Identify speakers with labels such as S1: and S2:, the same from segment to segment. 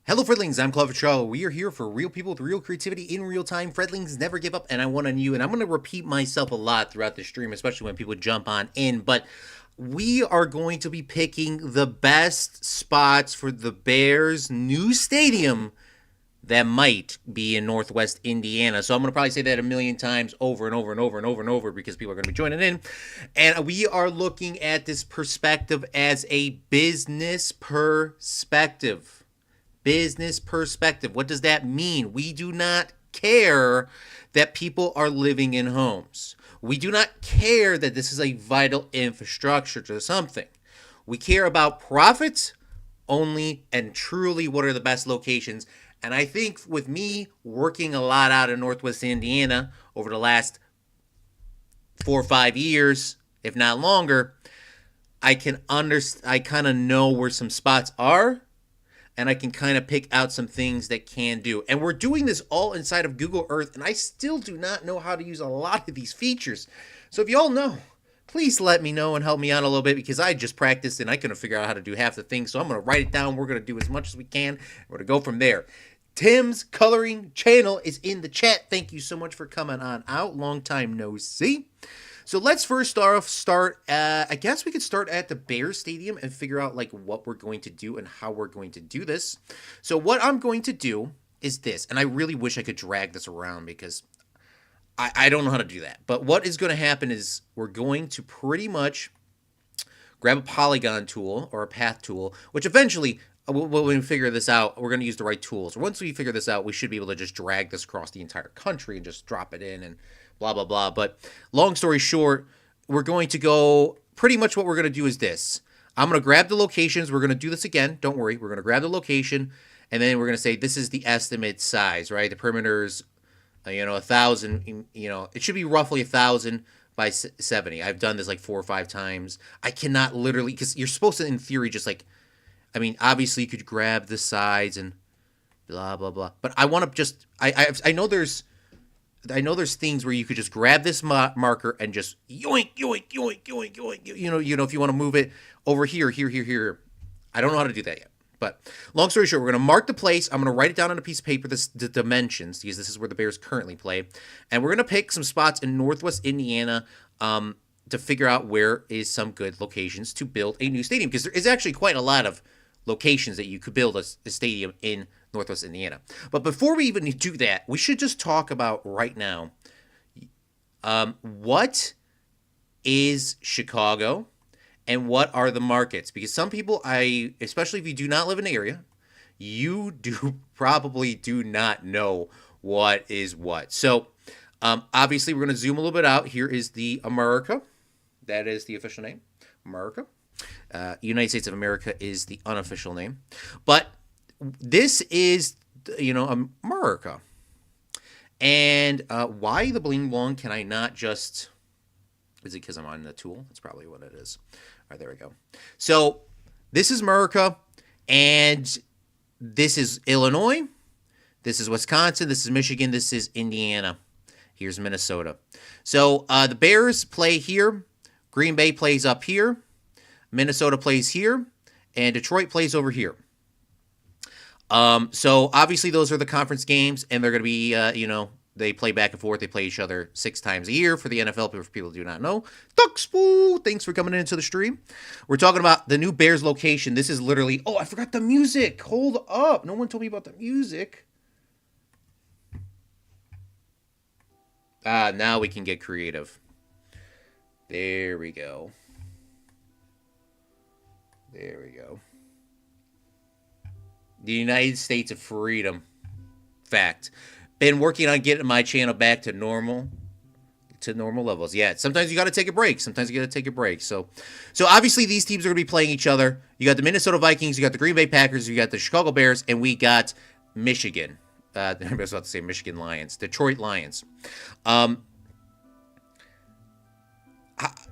S1: Hello, Fredlings. I'm Clever Troll. We are here for real people with real creativity in real time. Fredlings never give up, and I want on you. And I'm going to repeat myself a lot throughout the stream, especially when people jump on in. But we are going to be picking the best spots for the Bears' new stadium that might be in Northwest Indiana. So I'm going to probably say that a million times over and over and over and over and over because people are going to be joining in. And we are looking at this perspective as a business perspective. Business perspective. What does that mean? We do not care that people are living in homes. We do not care that this is a vital infrastructure to something. We care about profits only and truly what are the best locations. And I think with me working a lot out in Northwest Indiana over the last 4 or 5 years, if not longer, I kind of know where some spots are, and I can kind of pick out some things that can do. And we're doing this all inside of Google Earth, and I still do not know how to use a lot of these features. So if you all know, please let me know and help me out a little bit because I just practiced and I couldn't figure out how to do half the things. So I'm going to write it down. We're going to do as much as we can. We're going to go from there. Tim's Coloring Channel is in the chat. Thank you so much for coming on out. Long time no see. So let's first start. I guess we could start at the Bears Stadium and figure out like what we're going to do and how we're going to do this. So what I'm going to do is this, and I really wish I could drag this around because I don't know how to do that. But what is going to happen is we're going to pretty much grab a polygon tool or a path tool, which eventually when we figure this out, we're going to use the right tools. Once we figure this out, we should be able to just drag this across the entire country and just drop it in and blah, blah, blah. But long story short, we're going to go, pretty much what we're going to do is this. I'm going to grab the locations. We're going to do this again. Don't worry. We're going to grab the location, and then we're going to say this is the estimate size, right? The perimeter's, 1,000, it should be roughly 1,000 by 70. I've done this like 4 or 5 times. I cannot literally, because you're supposed to, in theory, just like, obviously you could grab the sides and blah, blah, blah. But I want to just, I know there's things where you could just grab this marker and just yoink, yoink, yoink, yoink, yoink. If you want to move it over here, here. I don't know how to do that yet. But long story short, we're going to mark the place. I'm going to write it down on a piece of paper, the dimensions, because this is where the Bears currently play. And we're going to pick some spots in Northwest Indiana to figure out where is some good locations to build a new stadium. Because there is actually quite a lot of locations that you could build a stadium in Northwest Indiana. But before we even do that, we should just talk about right now what is Chicago and what are the markets? Because some people, especially if you do not live in the area, you probably do not know what is what. So obviously we're going to zoom a little bit out. Here is the America. That is the official name, America. United States of America is the unofficial name. But this is, America. And why the bling blong can I not just... Is it because I'm on the tool? That's probably what it is. All right, there we go. So this is America, and this is Illinois. This is Wisconsin. This is Michigan. This is Indiana. Here's Minnesota. So the Bears play here. Green Bay plays up here. Minnesota plays here. And Detroit plays over here. So obviously those are the conference games, and they're going to be, they play back and forth. They play each other 6 times a year for the NFL, for people who do not know. Duxpool, thanks for coming into the stream. We're talking about the new Bears location. This is literally, oh, I forgot the music. Hold up. No one told me about the music. Now we can get creative. There we go. There we go. The United States of Freedom. Fact. Been working on getting my channel back to normal levels. Yeah, sometimes you got to take a break. So obviously these teams are going to be playing each other. You got the Minnesota Vikings, you got the Green Bay Packers, you got the Chicago Bears, and we got Michigan. I was about to say Michigan Lions, Detroit Lions.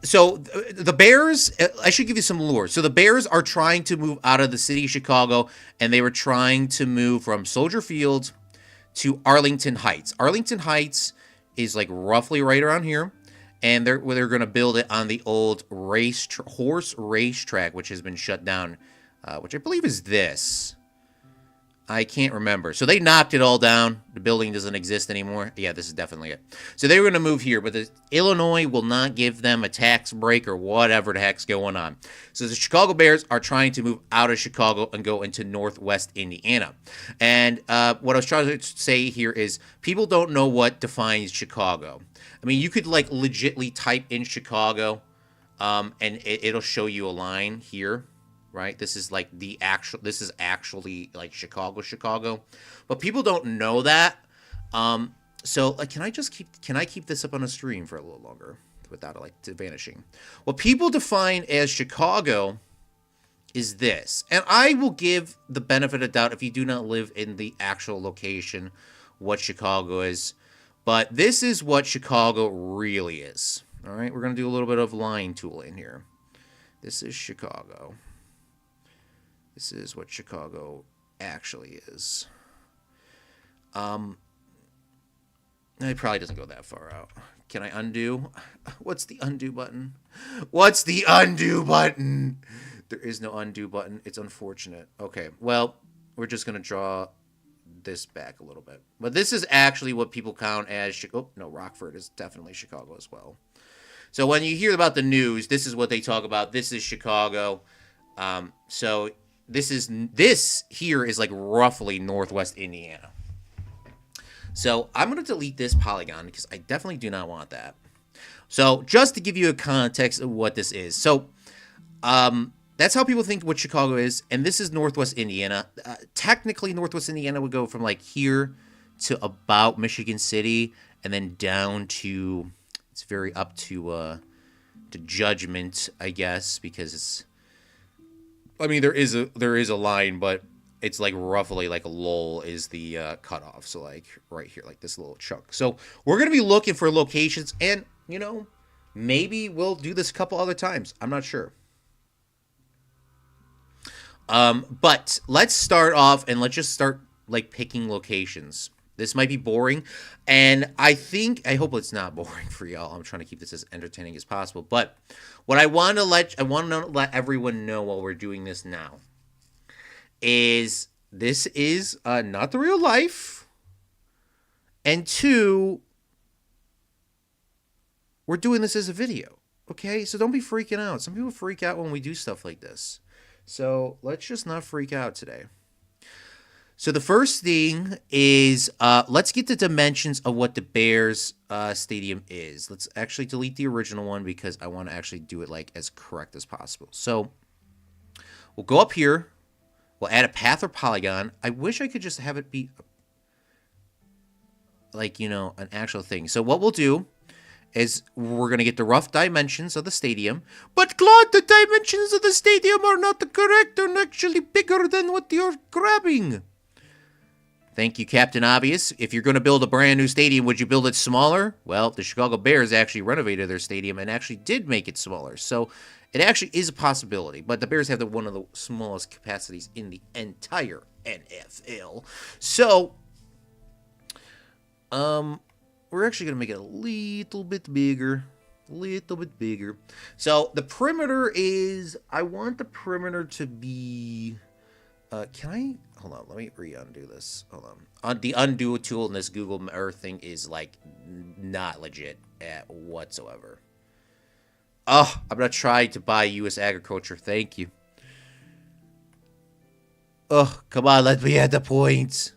S1: So the Bears, I should give you some lore. So the Bears are trying to move out of the city of Chicago, and they were trying to move from Soldier Field to Arlington Heights. Arlington Heights is like roughly right around here, and they're going to build it on the old horse racetrack, which has been shut down, which I believe is this. I can't remember. So they knocked it all down. The building doesn't exist anymore. Yeah, this is definitely it. So they were going to move here, but Illinois will not give them a tax break or whatever the heck's going on. So the Chicago Bears are trying to move out of Chicago and go into Northwest Indiana. And what I was trying to say here is people don't know what defines Chicago. I mean, you could like legitly type in Chicago, and it'll show you a line here. Right, this is like this is actually like Chicago, but people don't know that. So like, can I keep this up on a stream for a little longer without it like vanishing? What people define as Chicago is this, and I will give the benefit of doubt if you do not live in the actual location what Chicago is, but this is what Chicago really is. All right, we're gonna do a little bit of line tooling here. This is Chicago. This is what Chicago actually is. It probably doesn't go that far out. Can I undo? What's the undo button? What's the undo button? There is no undo button. It's unfortunate. Okay, well, we're just going to draw this back a little bit. But this is actually what people count as... Oh, no, Rockford is definitely Chicago as well. So when you hear about the news, this is what they talk about. This is Chicago. So... This here is like roughly Northwest Indiana. So I'm going to delete this polygon because I definitely do not want that. So just to give you a context of what this is. So that's how people think what Chicago is. And this is Northwest Indiana. Technically, Northwest Indiana would go from like here to about Michigan City and then down to, it's very up to Judgment, I guess, because it's, I mean, there is a line, but it's like roughly like Lowell is the cutoff. So like right here, like this little chunk. So we're going to be looking for locations, and, you know, maybe we'll do this a couple other times. I'm not sure. But let's start off and let's just start like picking locations. This might be boring, and I hope it's not boring for y'all. I'm trying to keep this as entertaining as possible. But what I want to let everyone know while we're doing this now is this is not the real life, and two, we're doing this as a video. Okay, so don't be freaking out. Some people freak out when we do stuff like this, so let's just not freak out today. So the first thing is, let's get the dimensions of what the Bears stadium is. Let's actually delete the original one because I want to actually do it like as correct as possible. So we'll go up here. We'll add a path or polygon. I wish I could just have it be like, you know, an actual thing. So what we'll do is we're going to get the rough dimensions of the stadium. But Claude, the dimensions of the stadium are not correct. They're actually bigger than what you're grabbing. Thank you, Captain Obvious. If you're going to build a brand new stadium, would you build it smaller? Well, the Chicago Bears actually renovated their stadium and actually did make it smaller. So it actually is a possibility. But the Bears have one of the smallest capacities in the entire NFL. So we're actually going to make it a little bit bigger. So the perimeter is, I want the perimeter to be... hold on, let me undo this. Hold on. The undo tool in this Google Earth thing is like not legit at whatsoever. Oh, I'm gonna try to buy U.S. agriculture. Thank you. Oh, come on, let me add the points.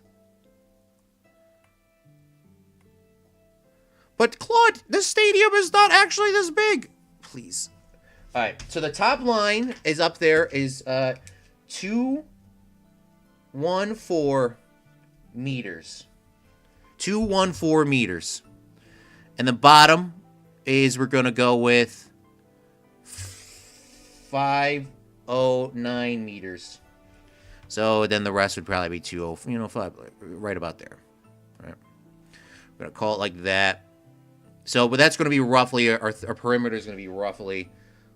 S1: But Claude, this stadium is not actually this big. Please. All right, so the top line is up there is 214 meters. 214 meters. And the bottom is we're going to go with 509 meters. So then the rest would probably be 205, right about there. All right. We're going to call it like that. So, but that's going to be roughly, our perimeter is going to be roughly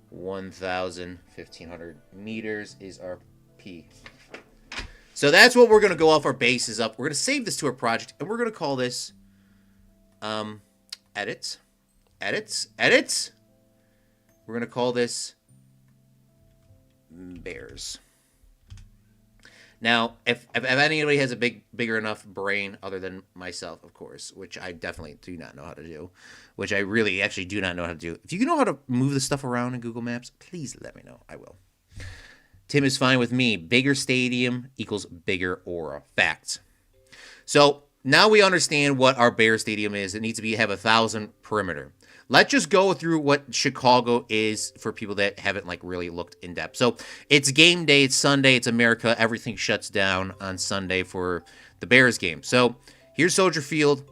S1: 1,500 meters is our P. So that's what we're going to go off our bases up. We're going to save this to our project, and we're going to call this edits. We're going to call this Bears. Now, if anybody has a bigger enough brain, other than myself, of course, which I definitely do not know how to do, which I really actually do not know how to do. If you know how to move the stuff around in Google Maps, please let me know. I will. Tim is fine with me. Bigger stadium equals bigger aura. Facts. So now we understand what our Bear Stadium is. It needs to have 1,000 perimeter. Let's just go through what Chicago is for people that haven't like really looked in depth. So it's game day. It's Sunday. It's America. Everything shuts down on Sunday for the Bears game. So here's Soldier Field.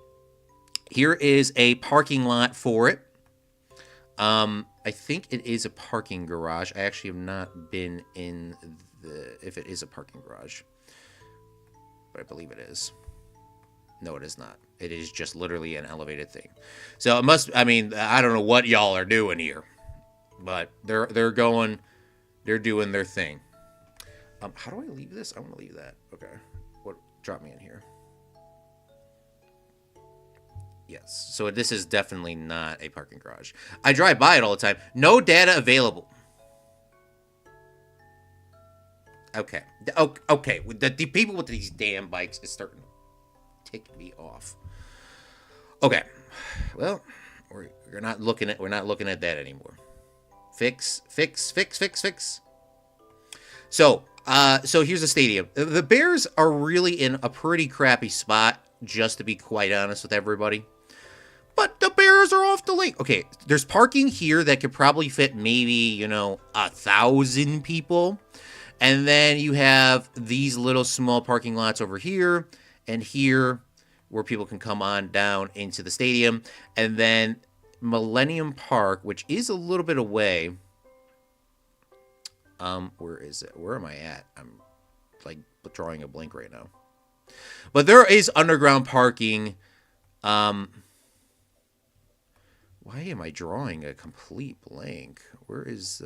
S1: Here is a parking lot for it. I think it is a parking garage. I actually have not been in if it is a parking garage, but I believe it is. No, it is not. It is just literally an elevated thing. So it must. I mean, I don't know what y'all are doing here, but they're doing their thing. How do I leave this? I want to leave that. Okay. What? Drop me in here. Yes. So this is definitely not a parking garage. I drive by it all the time. No data available. Okay. Okay. The people with these damn bikes is starting to tick me off. Okay. Well, we're not looking at that anymore. Fix. So here's the stadium. The Bears are really in a pretty crappy spot, just to be quite honest with everybody. But the Bears are off the lake. Okay, there's parking here that could probably fit maybe, 1,000 people. And then you have these little small parking lots over here and here where people can come on down into the stadium. And then Millennium Park, which is a little bit away. Where is it? Where am I at? I'm like drawing a blank right now. But there is underground parking. Why am I drawing a complete blank? Where is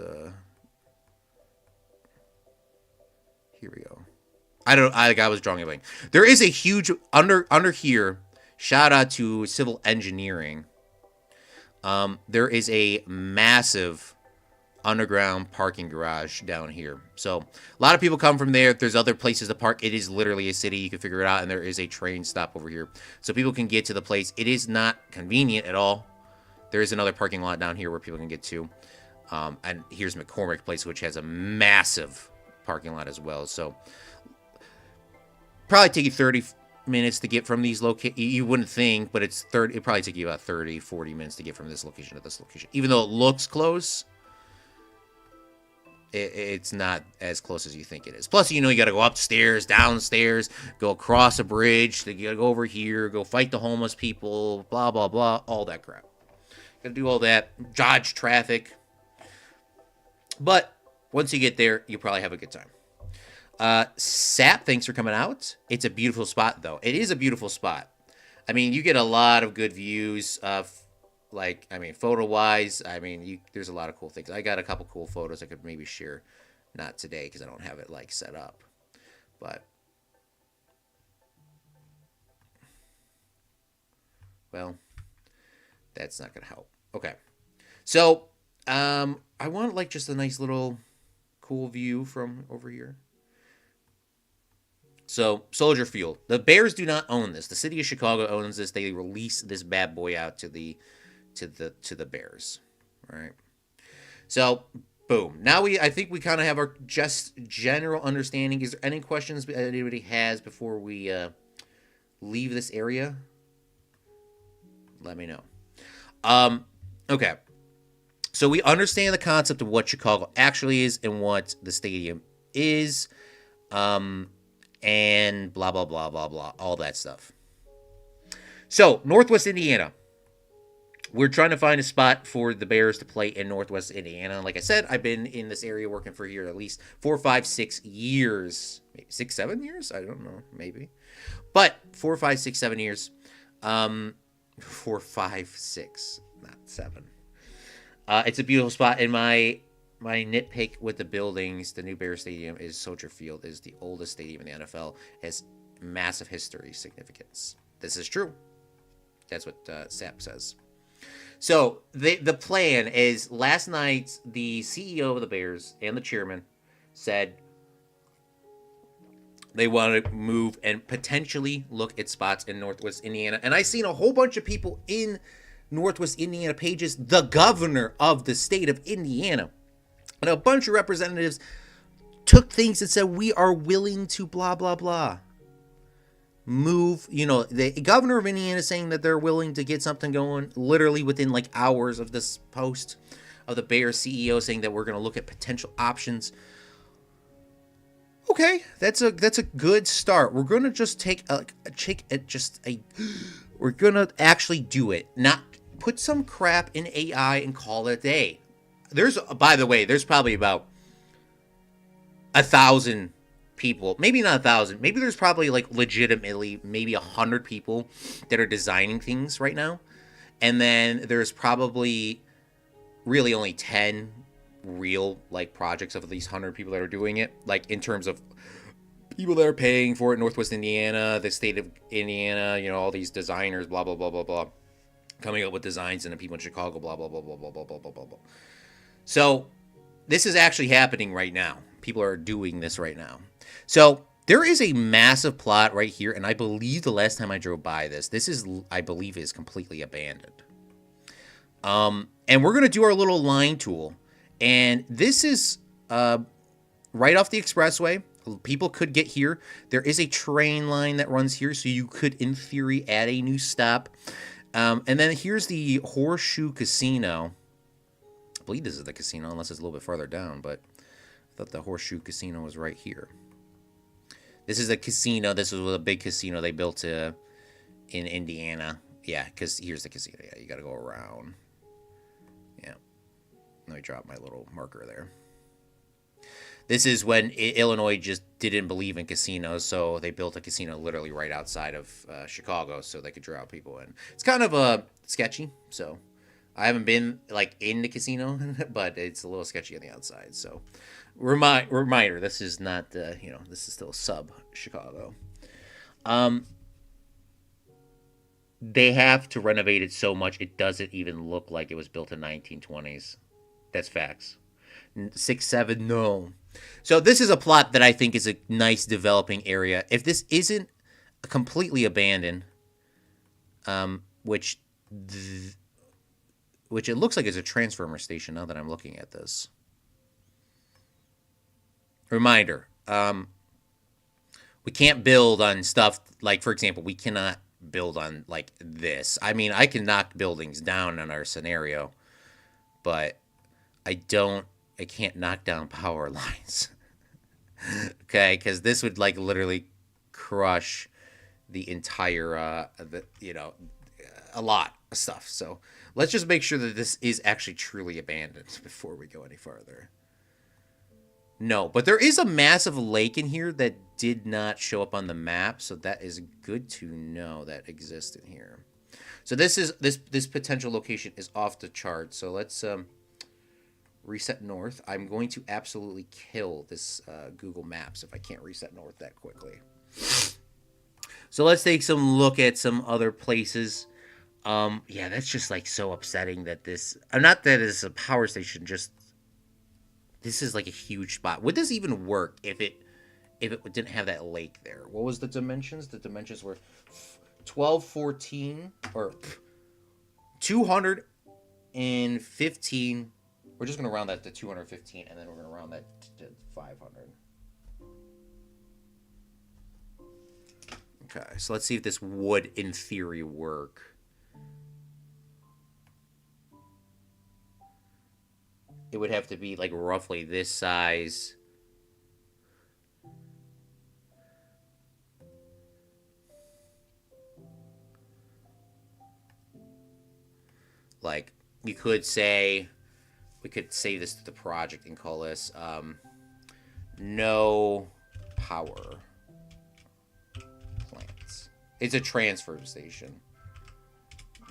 S1: here we go. I was drawing a blank. There is a huge under here. Shout out to civil engineering. There is a massive underground parking garage down here. So a lot of people come from there. If there's other places to park, it is literally a city. You can figure it out. And there is a train stop over here. So people can get to the place. It is not convenient at all. There is another parking lot down here where people can get to. And here's McCormick Place, which has a massive parking lot as well. So probably take you 30 minutes to get from these locations. You wouldn't think, but it'd probably take you about 30, 40 minutes to get from this location to this location. Even though it looks close, it's not as close as you think it is. Plus, you got to go upstairs, downstairs, go across a bridge, you got to go over here, go fight the homeless people, blah, blah, blah, all that crap. Got to do all that, dodge traffic. But once you get there, you probably have a good time. Sap, thanks for coming out. It's a beautiful spot, though. It is a beautiful spot. I mean, you get a lot of good views of, photo-wise. I mean, there's a lot of cool things. I got a couple cool photos I could maybe share. Not today, because I don't have it, set up. But, well, that's not going to help. Okay. So, I want, just a nice little cool view from over here. So, Soldier Field. The Bears do not own this. The city of Chicago owns this. They release this bad boy out to the Bears. All right. So, boom. Now I think we kind of have our just general understanding. Is there any questions anybody has before we leave this area? Let me know. Okay. So we understand the concept of what Chicago actually is and what the stadium is. And blah, blah, blah, blah, blah. All that stuff. So, Northwest Indiana. We're trying to find a spot for the Bears to play in Northwest Indiana. Like I said, I've been in this area working for here at least 4, 5, 6 years. Maybe 6, 7 years? I don't know. Maybe. But 4, 5, 6, 7 years. 4, 5, 6. Not 7. It's a beautiful spot. And my nitpick with the buildings, the new Bear Stadium is Soldier Field is the oldest stadium in the NFL. Has massive history significance. This is true. That's what SAP says. So the plan is last night the CEO of the Bears and the chairman said They want to move and potentially look at spots in Northwest Indiana. And I seen a whole bunch of people in Northwest Indiana pages, the governor of the state of Indiana, and a bunch of representatives took things and said, we are willing to blah, blah, blah. Move, the governor of Indiana saying that they're willing to get something going literally within like hours of this post of the Bayer CEO saying that we're going to look at potential options. Okay, that's a good start. We're gonna just we're gonna actually do it, not put some crap in AI and call it a day. By the way, there's probably about 1,000 people, maybe not 1,000, maybe there's probably like legitimately maybe 100 people that are designing things right now, and then there's probably really only 10 real like projects of these 100 people that are doing it, like in terms of people that are paying for it. Northwest Indiana, the state of Indiana, all these designers, blah blah blah blah blah, coming up with designs, and the people in Chicago, blah blah blah blah blah blah blah blah blah blah. So this is actually happening right now. People are doing this right now. So there is a massive plot right here, and I believe the last time I drove by this is, I believe, is completely abandoned. And we're gonna do our little line tool. And this is right off the expressway. People could get here. There is a train line that runs here, so you could, in theory, add a new stop. And then here's the Horseshoe Casino. I believe this is the casino, unless it's a little bit farther down, but I thought the Horseshoe Casino was right here. This is a casino. This was a big casino they built in Indiana. Yeah, because here's the casino. Yeah, you got to go around. Yeah. Let me drop my little marker there. This is when Illinois just didn't believe in casinos, so they built a casino literally right outside of Chicago so they could draw people in. It's kind of sketchy, so I haven't been like in the casino, but it's a little sketchy on the outside. So reminder, this is not this is still sub Chicago. They have to renovate it so much it doesn't even look like it was built in 1920s. That's facts. 6-7, no. So this is a plot that I think is a nice developing area. If this isn't completely abandoned, which it looks like is a transformer station now that I'm looking at this. Reminder, we can't build on stuff like, for example, we cannot build on like this. I mean, I can knock buildings down in our scenario, but I can't knock down power lines. Okay, because this would like literally crush the entire, a lot of stuff. So let's just make sure that this is actually truly abandoned before we go any farther. No, but there is a massive lake in here that did not show up on the map, so that is good to know that exists in here. So this potential location is off the chart. So let's reset north. I'm going to absolutely kill this Google Maps if I can't reset north that quickly. So let's take some look at some other places. Yeah, that's just like so upsetting that this. Not that it's a power station. Just this is like a huge spot. Would this even work if it didn't have that lake there? What was the dimensions? The dimensions were 1214 or 215. We're just going to round that to 215, and then we're going to round that to 500. Okay, so let's see if this would, in theory, work. It would have to be, like, roughly this size. Like, you could say... We could say this to the project and call this no power plants. It's a transfer station.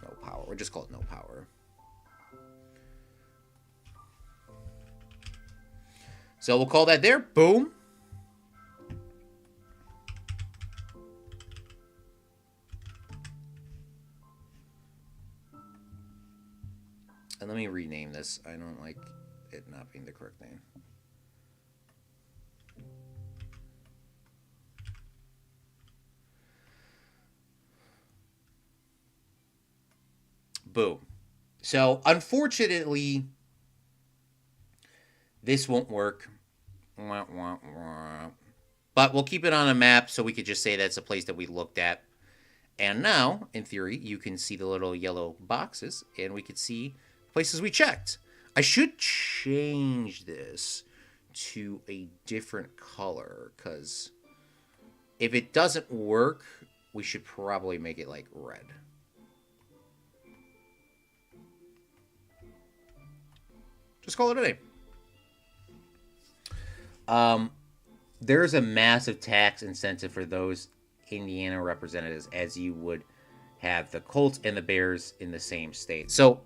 S1: No power. We'll just call it no power. So we'll call that there. Boom. And let me rename this. I don't like it not being the correct name. boom. So, unfortunately, this won't work. Wah, wah, wah. But we'll keep it on a map so we could just say that's a place that we looked at. And now, in theory, you can see the little yellow boxes, and we could see places we checked. I should change this to a different color, because if it doesn't work, we should probably make it like red. Just call it a day. There's a massive tax incentive for those Indiana representatives, as you would have the Colts and the Bears in the same state. So,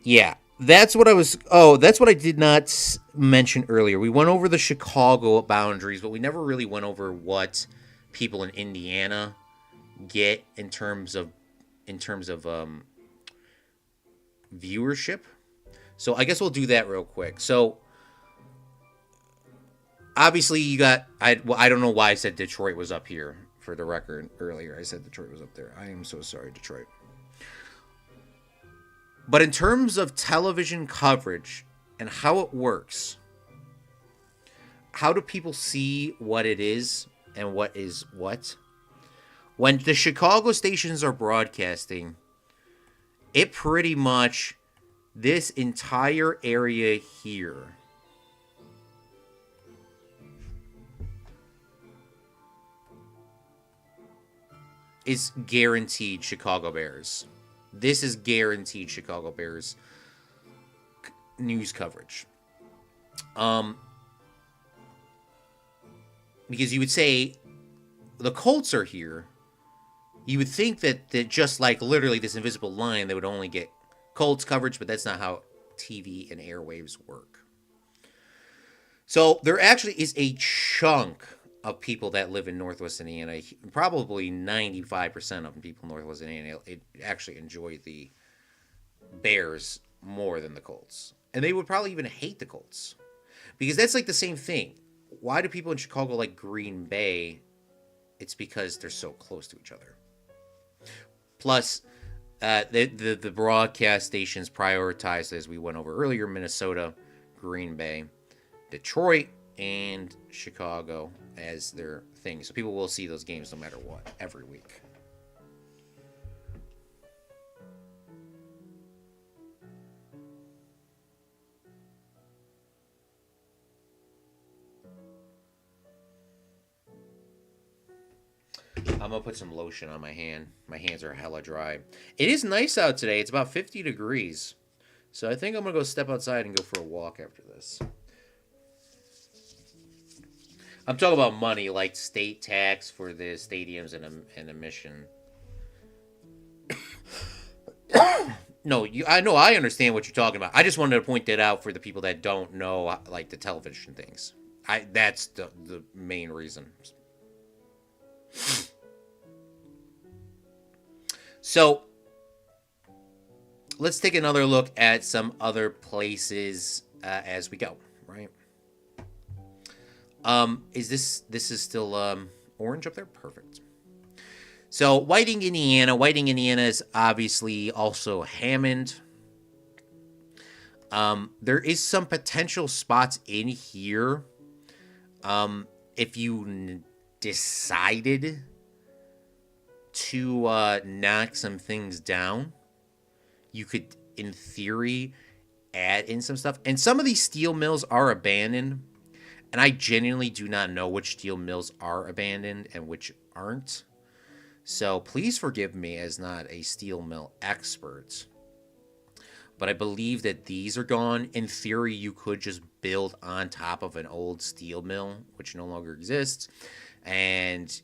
S1: yeah, that's what I was. Oh, that's what I did not mention earlier. We went over the Chicago boundaries, but we never really went over what people in Indiana get in terms of viewership. So I guess we'll do that real quick. So obviously you got I don't know why I said Detroit was up here for the record earlier. I said Detroit was up there. I am so sorry, Detroit. But in terms of television coverage and how it works, how do people see what it is and what is what? When the Chicago stations are broadcasting, it pretty much, this entire area here is guaranteed Chicago Bears. This is guaranteed Chicago Bears news coverage. Because you would say the Colts are here. You would think that just like literally this invisible line, they would only get Colts coverage, but that's not how TV and airwaves work. So there actually is a chunk of people that live in Northwest Indiana, probably 95% of people in Northwest Indiana actually enjoy the Bears more than the Colts. And they would probably even hate the Colts. Because that's like the same thing. Why do people in Chicago like Green Bay? It's because they're so close to each other. Plus, the broadcast stations prioritized, as we went over earlier, Minnesota, Green Bay, Detroit, and Chicago as their thing. So people will see those games no matter what, every week. I'm gonna put some lotion on my hand. My hands are hella dry. It is nice out today. It's about 50 degrees. So I think I'm gonna go step outside and go for a walk after this. I'm talking about money, like state tax for the stadiums and admission. No, I understand what you're talking about. I just wanted to point that out for the people that don't know, like the television things. That's the main reason. So let's take another look at some other places as we go. Right? Is this is still orange up there? Perfect. So Whiting, Indiana. Whiting, Indiana is obviously also Hammond. There is some potential spots in here. If you decided to knock some things down, you could, in theory, add in some stuff. And some of these steel mills are abandoned. And I genuinely do not know which steel mills are abandoned and which aren't. So please forgive me as not a steel mill expert. But I believe that these are gone. In theory, you could just build on top of an old steel mill, which no longer exists, and,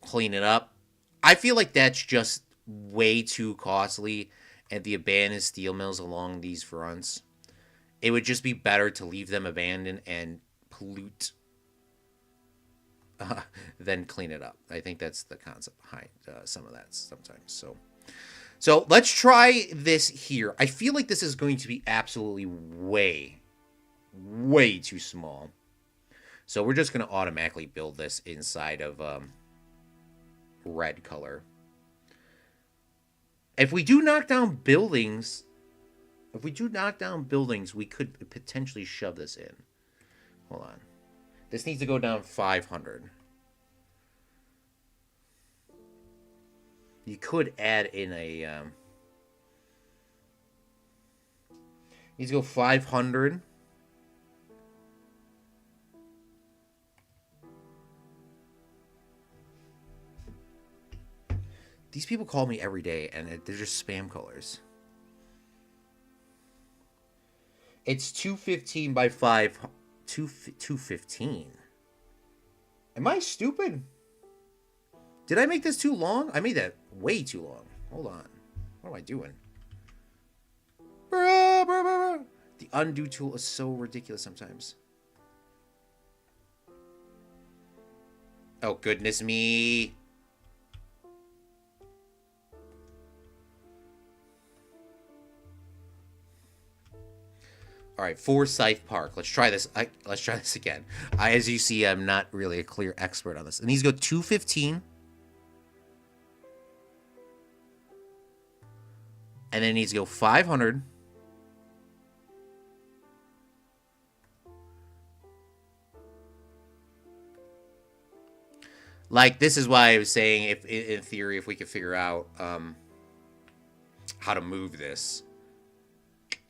S1: clean it up. I feel like that's just way too costly at the abandoned steel mills along these fronts. It would just be better to leave them abandoned and pollute than clean it up. I think that's the concept behind some of that sometimes. So let's try this here. I feel like this is going to be absolutely way, way too small. So we're just going to automatically build this inside of red color. If we do knock down buildings, we could potentially shove this in. Hold on. This needs to go down 500. You could add in a. Needs to go 500. These people call me every day, and they're just spam callers. It's 215 by 5. 215. Am I stupid? Did I make this too long? I made that way too long. Hold on. What am I doing? The undo tool is so ridiculous sometimes. Oh, goodness me. All right, Forsyth Park. Let's try this. Let's try this again. As you see, I'm not really a clear expert on this. And these go 215. And then it needs to go 500. Like, this is why I was saying, if in theory, if we could figure out how to move this,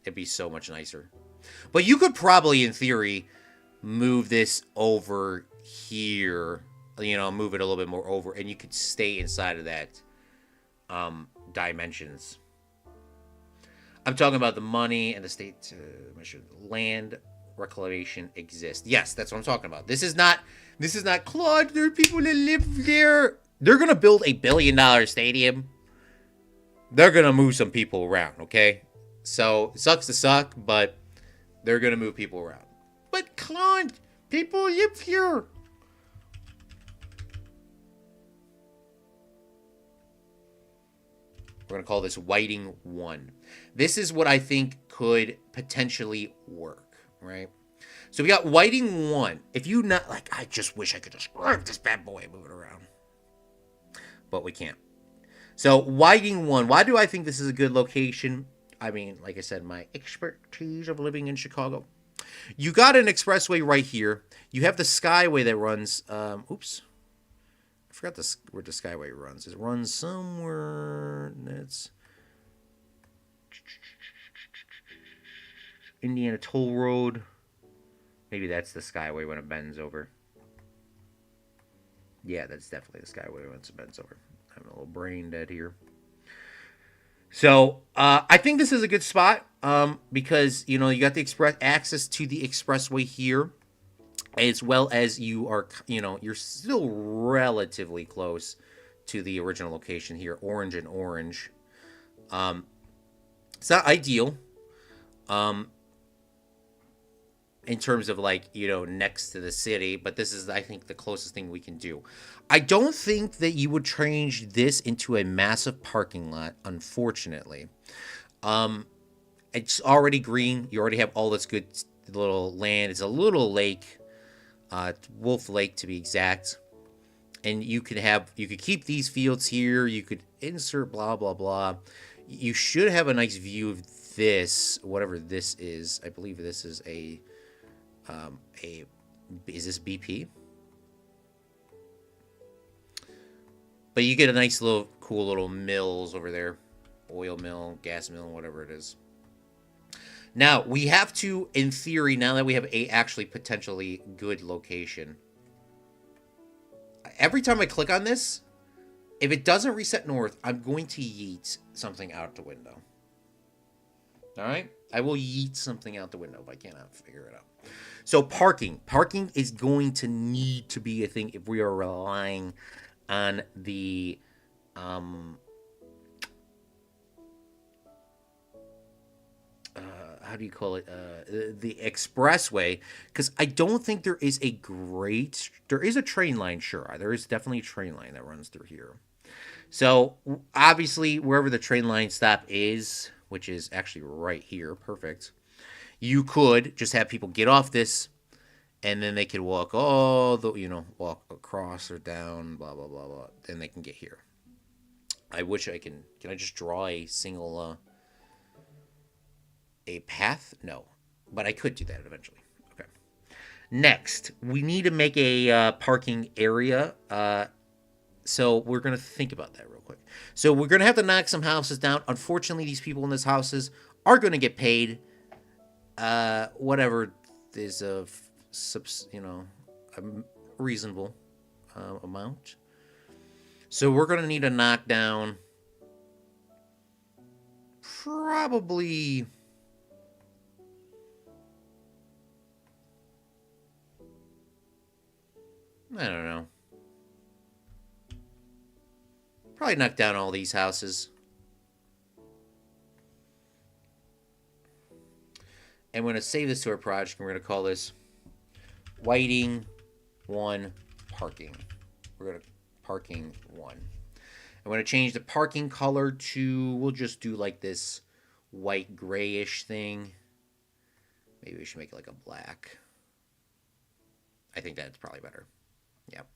S1: it'd be so much nicer. But you could probably, in theory, move this over here. You know, move it a little bit more over, and you could stay inside of that dimensions. I'm talking about the money and the state mission. Land reclamation exists. Yes, that's what I'm talking about. This is not Claude. There are people that live there. They're gonna build a $1 billion stadium. They're gonna move some people around. Okay, so it sucks to suck, but they're gonna move people around. But Claude, people live here. We're going to call this Whiting 1. This is what I think could potentially work, right? So we got Whiting 1. If you not, like, I just wish I could just grab this bad boy and move it around. But we can't. So Whiting 1. Why do I think this is a good location? I mean, like I said, my expertise of living in Chicago. You got an expressway right here. You have the Skyway that runs, oops. I forgot where the Skyway runs. It runs somewhere. That's Indiana Toll Road. Maybe that's the Skyway when it bends over. Yeah, that's definitely the Skyway when it bends over. I'm a little brain dead here. So I think this is a good spot because you got the express access to the expressway here, as well as you're still relatively close to the original location here, Orange and Orange. It's not ideal in terms of next to the city, but this is, I think, the closest thing we can do. I don't think that you would change this into a massive parking lot, unfortunately. It's already green. You already have all this good little land. It's a little lake. Wolf Lake to be exact, and you could keep these fields here. You could insert blah blah blah. You should have a nice view of this, whatever this is. I believe this is is this BP? But you get a nice little cool little mills over there, oil mill, gas mill, whatever it is. Now, we have to, in theory, now that we have a actually potentially good location, every time I click on this, if it doesn't reset north, I'm going to yeet something out the window. All right? I will yeet something out the window if I cannot figure it out. So parking. Parking is going to need to be a thing if we are relying on the... how do you call it? The expressway, because I don't think there is a train line. Sure, there is definitely a train line that runs through here. So obviously, wherever the train line stop is, which is actually right here, perfect. You could just have people get off this, and then they could walk walk across or down, blah blah blah blah. Then they can get here. I wish I can. Can I just draw a single a path? No, but I could do that eventually. Okay. Next, we need to make a parking area. So we're gonna think about that real quick. So we're gonna have to knock some houses down. Unfortunately, these people in these houses are gonna get paid whatever is a a reasonable amount. So we're gonna need to knock down probably I don't know. Probably knock down all these houses. And we're going to save this to our project. And we're going to call this Whiting 1 Parking. We're going to Parking 1. I'm going to change the parking color to, we'll just do like this white grayish thing. Maybe we should make it like a black. I think that's probably better. Yep.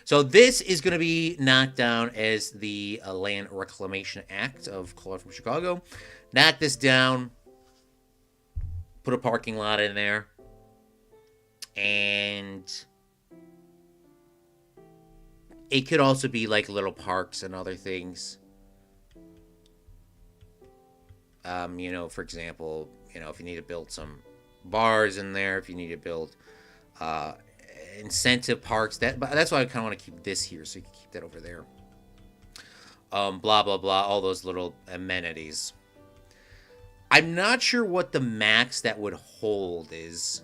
S1: So this is going to be knocked down as the Land Reclamation Act of Claude from Chicago. Knock this down. Put a parking lot in there. And it could also be like little parks and other things. For example, if you need to build some bars in there, if you need to build incentive parks, that's why I kind of want to keep this here, so you can keep that over there. Blah blah blah, all those little amenities. I'm not sure what the max that would hold is.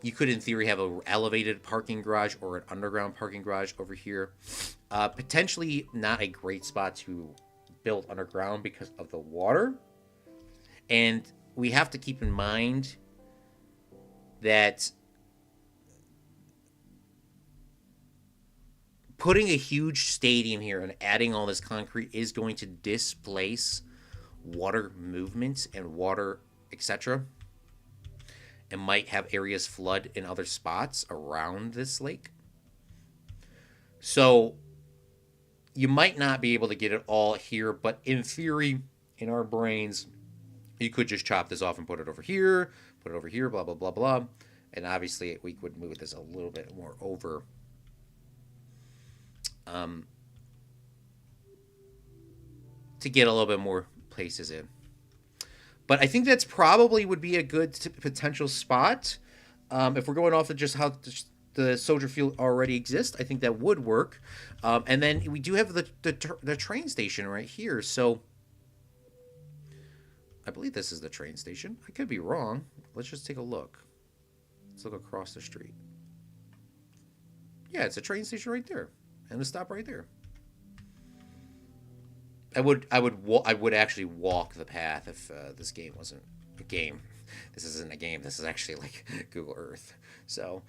S1: You could, in theory, have an elevated parking garage or an underground parking garage over here. Potentially not a great spot to build underground because of the water. And we have to keep in mind that putting a huge stadium here and adding all this concrete is going to displace water movements and water, etc. And might have areas flood in other spots around this lake. So you might not be able to get it all here, but in theory, in our brains, you could just chop this off and put it over here, blah, blah, blah, blah. And obviously, we would move this a little bit more over. To get a little bit more places in. But I think that's probably would be a good potential spot. If we're going off of just how the Soldier Field already exists, I think that would work. And then we do have the train station right here. So I believe this is the train station. I could be wrong. Let's just take a look. Let's look across the street. Yeah, it's a train station right there. And a stop right there. I would actually walk the path if this game wasn't a game. This isn't a game. This is actually like Google Earth. So,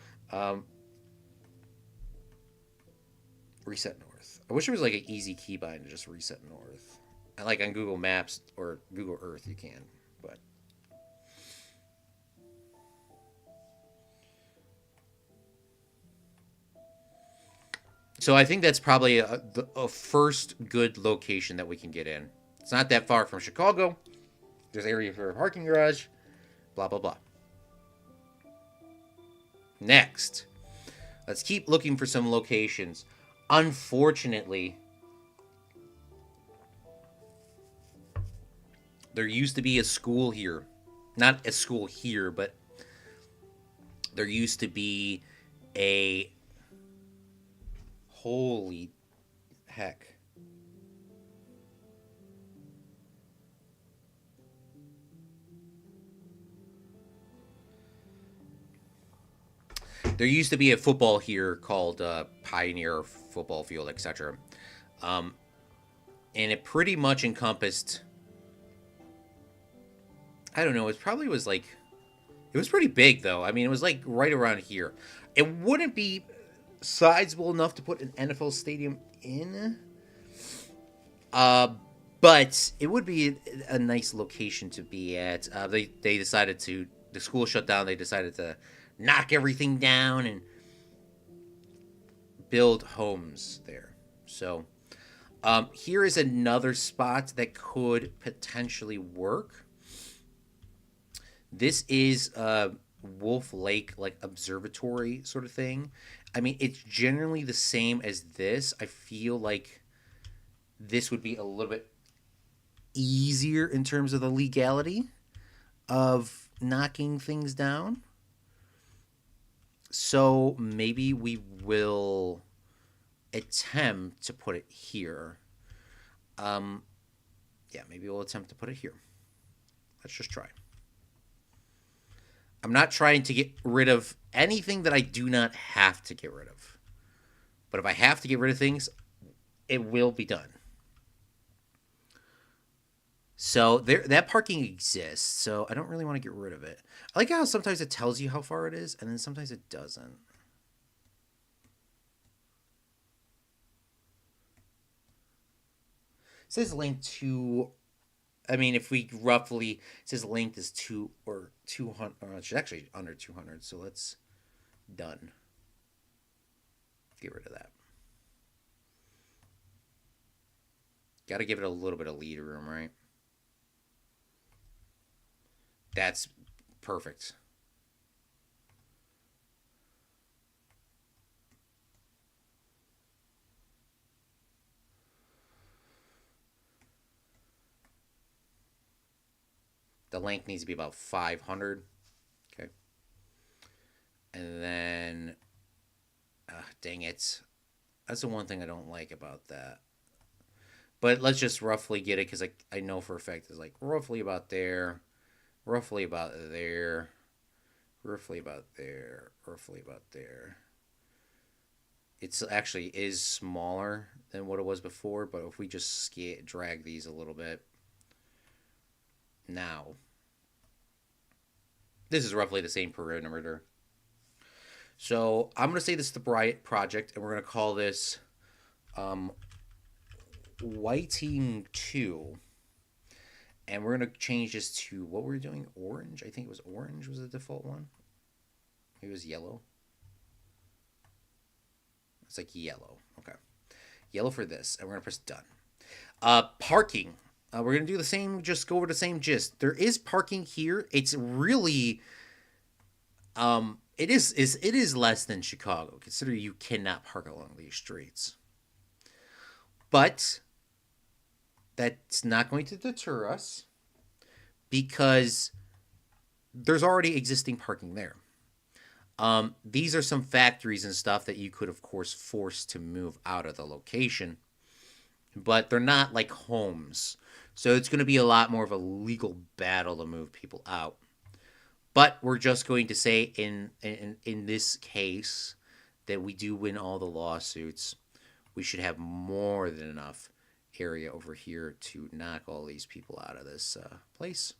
S1: reset north. I wish there was like an easy keybind to just reset north. Like on Google Maps or Google Earth, you can, but. So I think that's probably a first good location that we can get in. It's not that far from Chicago. There's area for a parking garage. Blah, blah, blah. Next. Let's keep looking for some locations. Unfortunately, there used to be a school here. Not a school here, but there used to be a... Holy heck. There used to be a football here called Pioneer Football Field, etc. And it pretty much encompassed... I don't know, it probably was like... It was pretty big, though. I mean, it was like right around here. It wouldn't be sizable enough to put an NFL stadium in. But it would be a nice location to be at. They decided to... The school shut down. They decided to knock everything down and build homes there. So Here is another spot that could potentially work. This is Wolf Lake, like observatory sort of thing. I mean, it's generally the same as this. I feel like this would be a little bit easier in terms of the legality of knocking things down. So maybe we will attempt to put it here. Um, yeah, maybe we'll attempt to put it here. Let's just try. I'm not trying to get rid of anything that I do not have to get rid of. But if I have to get rid of things, it will be done. So there, that parking exists. So I don't really want to get rid of it. I like how sometimes it tells you how far it is, and then sometimes it doesn't. It says length to. I mean, if we roughly it says length is 200, or it's actually under 200. So let's done. Get rid of that. Got to give it a little bit of lead room, right? That's perfect. The length needs to be about 500. Okay. And then, dang it. That's the one thing I don't like about that. But let's just roughly get it because I know for a fact it's like roughly about there, roughly about there, roughly about there, roughly about there. It's actually is smaller than what it was before, but if we just drag these a little bit, now this is roughly the same perimeter. So I'm going to say this is the Bright project, and we're going to call this um, Whiting 2. And we're going to change this to what we're doing, orange. I think it was orange was the default one. It was yellow. It's like yellow. Okay. Yellow for this. And we're going to press done. Parking. We're going to do the same, just go over the same gist. There is parking here. It's really it is less than Chicago. Consider you cannot park along these streets. But that's not going to deter us because there's already existing parking there. These are some factories and stuff that you could, of course, force to move out of the location, but they're not like homes. So it's going to be a lot more of a legal battle to move people out. But we're just going to say in this case that we do win all the lawsuits. We should have more than enough area over here to knock all these people out of this place.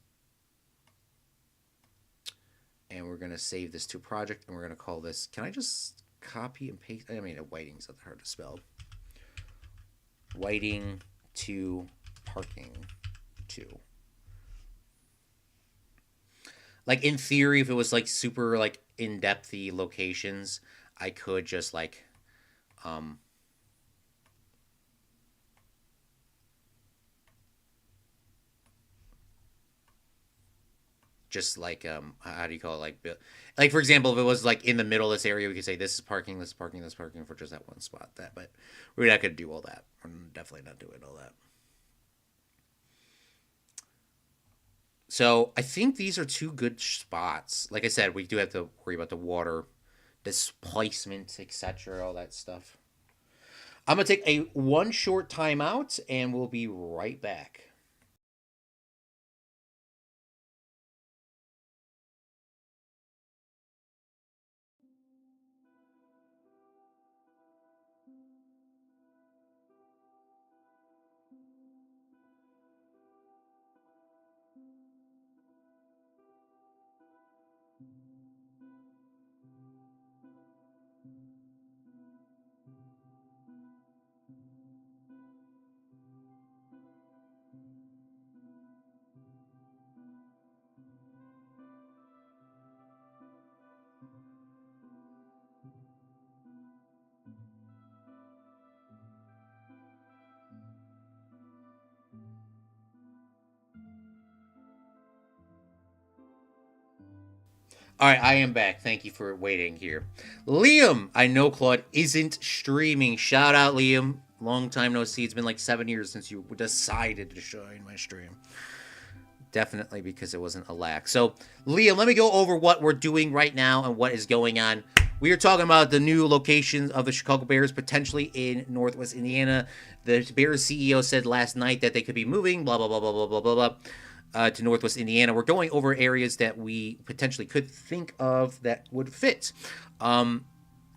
S1: And we're going to save this to project, and we're going to call this, can I just copy and paste? I mean, Whiting's not hard to spell. Whiting to parking 2. Like in theory, if it was like super like in-depthy locations, I could just like um just like how do you call it, like for example, if it was like in the middle of this area, we could say this is parking, this is parking, this is parking for just that one spot. That, but we're not gonna do all that. We're definitely not doing all that. So I think these are two good spots. Like I said, we do have to worry about the water displacement, etc., all that stuff. I'm gonna take a one short timeout, and we'll be right back. All right, I am back. Thank you for waiting here. Liam, I know Claude isn't streaming. Shout out, Liam. Long time no see. It's been like 7 years since you decided to join my stream. Definitely because it wasn't a lack. So, Liam, let me go over what we're doing right now and what is going on. We are talking about the new locations of the Chicago Bears potentially in Northwest Indiana. The Bears CEO said last night that they could be moving, blah, blah, blah, blah, blah, blah, blah, blah. To Northwest Indiana. We're going over areas that we potentially could think of that would fit. And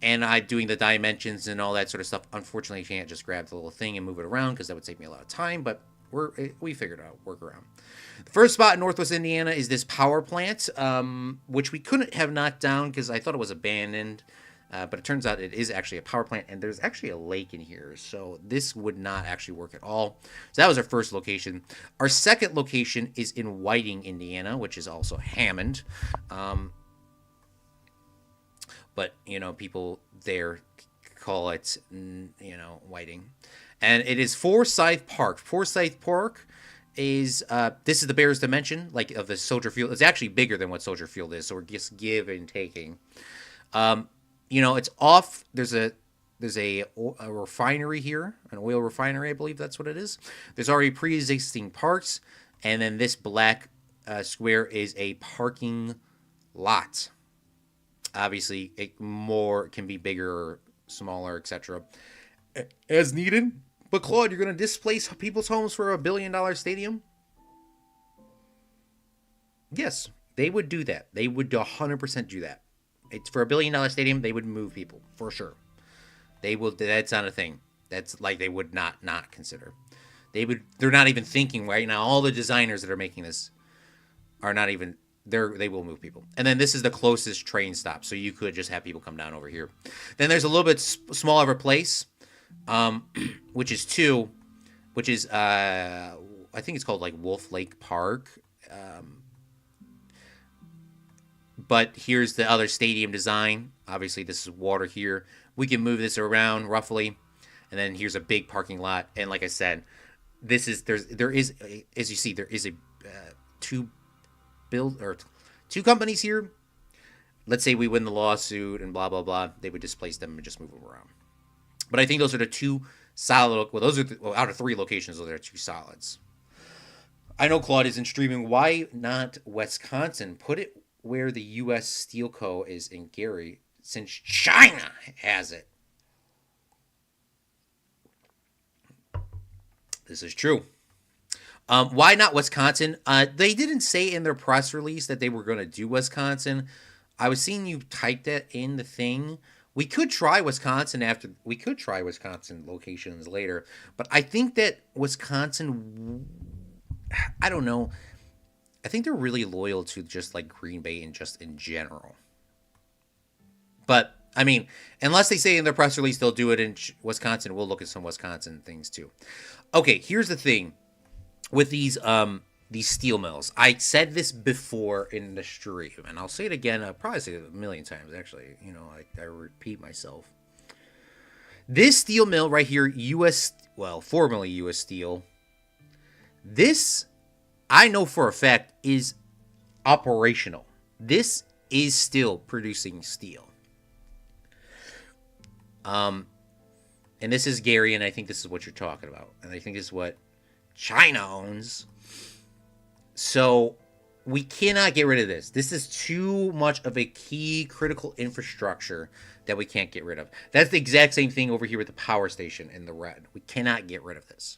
S1: I'm doing the dimensions and all that sort of stuff. Unfortunately, you can't just grab the little thing and move it around because that would take me a lot of time, but we figured out workaround. The first spot in Northwest Indiana is this power plant, which we couldn't have knocked down because I thought it was abandoned. But it turns out it is actually a power plant, and there's actually a lake in here, so this would not actually work at all. So that was our first location. Our second location is in Whiting, Indiana, which is also Hammond. But, people there call it, Whiting. And it is Forsyth Park. Forsyth Park is, this is the Bears dimension, like of the Soldier Field. It's actually bigger than what Soldier Field is, so we're just give and taking. It's off. There's a refinery here, an oil refinery, I believe that's what it is. There's already pre-existing parks, and then this black square is a parking lot. Obviously, it can be bigger or smaller, etc. as needed. But Claude, you're going to displace people's homes for $1 billion stadium? Yes, they would do that. They would 100% do that. It's for $1 billion stadium. They would move people for sure. They will. That's not a thing. That's like they would not consider. They're not even thinking right now. All the designers that are making this are not even. They will move people. And then this is the closest train stop, so you could just have people come down over here. Then there's a little bit smaller of a place, which is I think it's called like Wolf Lake Park. But here's the other stadium design. Obviously, this is water here. We can move this around roughly, and then here's a big parking lot. And like I said, there is as you see there is a two companies here. Let's say we win the lawsuit and blah blah blah. They would displace them and just move them around. But I think those are the two solid. Well, those are out of three locations. Those are two solids. I know Claude isn't streaming. Why not Wisconsin? Put it where the U.S. Steel Co. is in Gary, since China has it. This is true. Why not Wisconsin? They didn't say in their press release that they were going to do Wisconsin. I was seeing you type that in the thing. We could try Wisconsin locations later, but I think that Wisconsin, I don't know. I think they're really loyal to just like Green Bay and just in general. But I mean, unless they say in their press release they'll do it in Wisconsin, we'll look at some Wisconsin things too. Okay, here's the thing with these steel mills. I said this before in the stream, and I'll say it again. I'll probably say it a million times. Actually, I repeat myself. This steel mill right here, formerly U.S. Steel. This, I know for a fact, is operational. This is still producing steel. And this is Gary, and I think this is what you're talking about. And I think this is what China owns. So we cannot get rid of this. This is too much of a key critical infrastructure that we can't get rid of. That's the exact same thing over here with the power station in the red. We cannot get rid of this.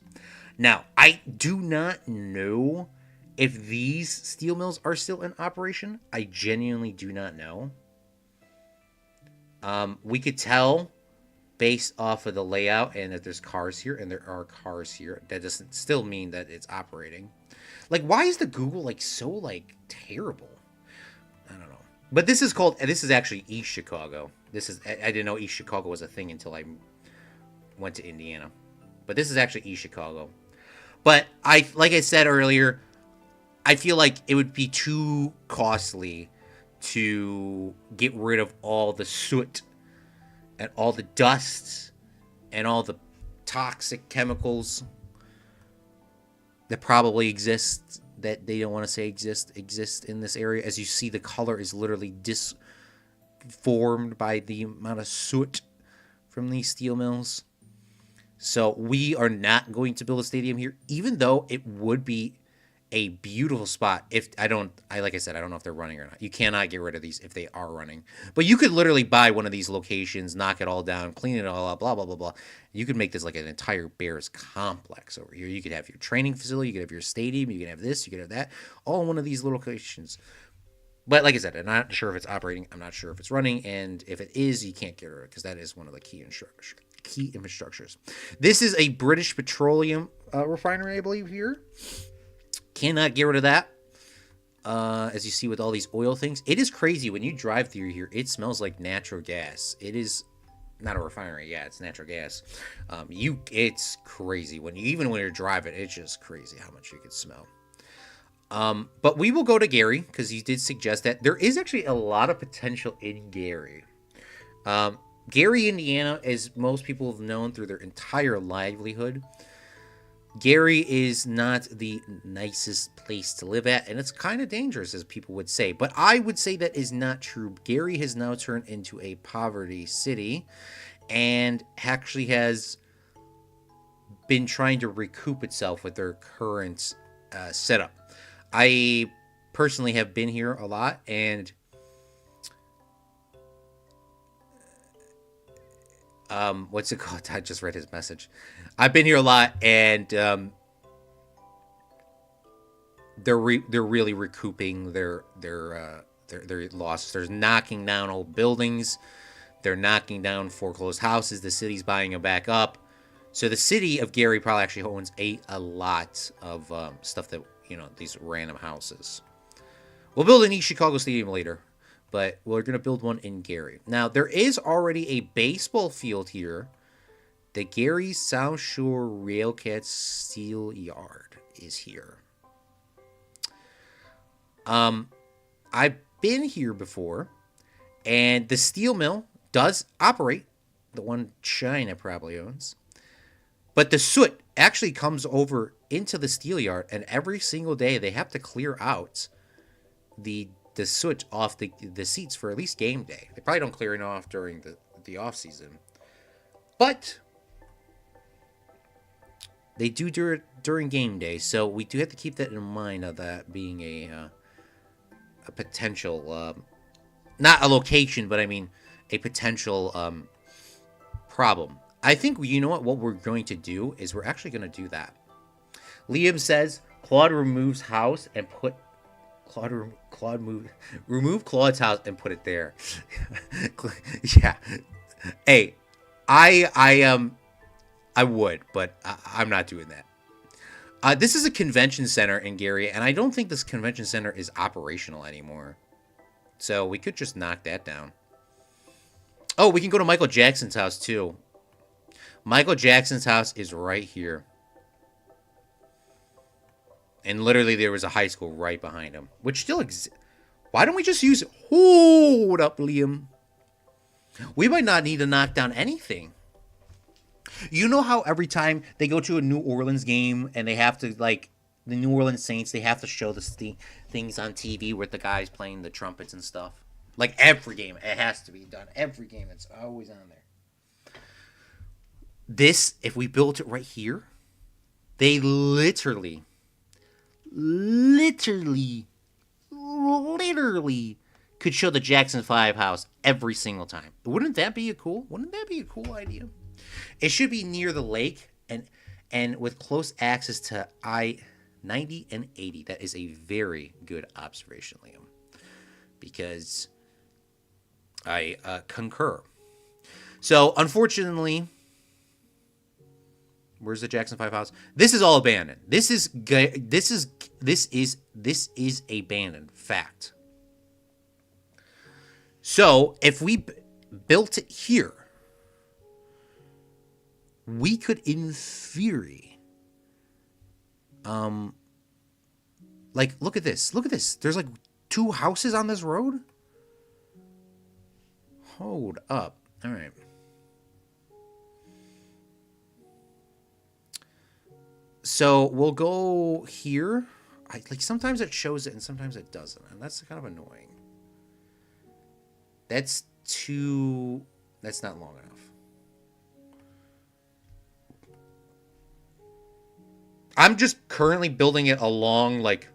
S1: Now, I do not know if these steel mills are still in operation. I genuinely do not know. We could tell based off of the layout and that there's cars here, and there are cars here. That doesn't still mean that it's operating. Like, why is the Google so terrible? I don't know. But this is actually East Chicago. I didn't know East Chicago was a thing until I went to Indiana. But this is actually East Chicago. But like I said earlier, I feel like it would be too costly to get rid of all the soot and all the dust and all the toxic chemicals that probably exist that they don't want to say exist in this area. As you see, the color is literally disformed by the amount of soot from these steel mills. So we are not going to build a stadium here, even though it would be a beautiful spot. If like I said, I don't know if they're running or not. You cannot get rid of these if they are running. But you could literally buy one of these locations, knock it all down, clean it all up, blah, blah, blah, blah. You could make this like an entire Bears complex over here. You could have your training facility, you could have your stadium, you could have this, you could have that, all in one of these little locations. But like I said, I'm not sure if it's operating. I'm not sure if it's running. And if it is, you can't get rid of it because that is one of the key infrastructures. This is a British Petroleum refinery, I believe, here. Cannot get rid of that. As you see with all these oil things. It is crazy. When you drive through here, it smells like natural gas. It is not a refinery. Yeah, it's natural gas. It's crazy. Even when you're driving, it's just crazy how much you can smell. But we will go to Gary because he did suggest that there is actually a lot of potential in Gary. Gary, Indiana, as most people have known through their entire livelihood, Gary is not the nicest place to live at, and it's kind of dangerous, as people would say. But I would say that is not true. Gary has now turned into a poverty city and actually has been trying to recoup itself with their current setup. I personally have been here a lot, and what's it called? I just read his message. I've been here a lot, and they're really recouping their losses. They're knocking down old buildings. They're knocking down foreclosed houses. The city's buying them back up. So the city of Gary probably actually owns a lot of stuff that, these random houses. We'll build an East Chicago Stadium later, but we're going to build one in Gary. Now, there is already a baseball field here. The Gary South Shore Railcat Steel Yard is here. I've been here before, and the steel mill does operate, the one China probably owns. But the soot actually comes over into the steel yard, and every single day they have to clear out the soot off the seats for at least game day. They probably don't clear it off during the off season, but they do during game day. So we do have to keep that in mind, of that being a potential, not a location, but I mean a potential problem. I think, what we're going to do is we're actually going to do that. Liam says Claude removes house and put remove Claude's house and put it there. Yeah. Hey, I would, but I'm not doing that. This is a convention center in Gary, and I don't think this convention center is operational anymore. So we could just knock that down. Oh, we can go to Michael Jackson's house too. Michael Jackson's house is right here. And literally there was a high school right behind him, which still exists. Why don't we just use it? Hold up, Liam. We might not need to knock down anything. You know how every time they go to a New Orleans game and they have to, like, the New Orleans Saints, they have to show the things on TV with the guys playing the trumpets and stuff? Like, every game, it has to be done. Every game, it's always on there. This, if we built it right here, they literally could show the Jackson 5 house every single time. Wouldn't that be a cool idea? It should be near the lake and with close access to I-90 and 80. That is a very good observation, Liam, because I concur. So, unfortunately, where's the Jackson 5 house? This is all abandoned. This is abandoned. Fact. So if we built it here, we could, in theory, like, look at this. Look at this. There's like 2 houses on this road. Hold up. All right. So we'll go here. like sometimes it shows it and sometimes it doesn't, and that's kind of annoying. That's too. That's not long enough. I'm just currently building it along like.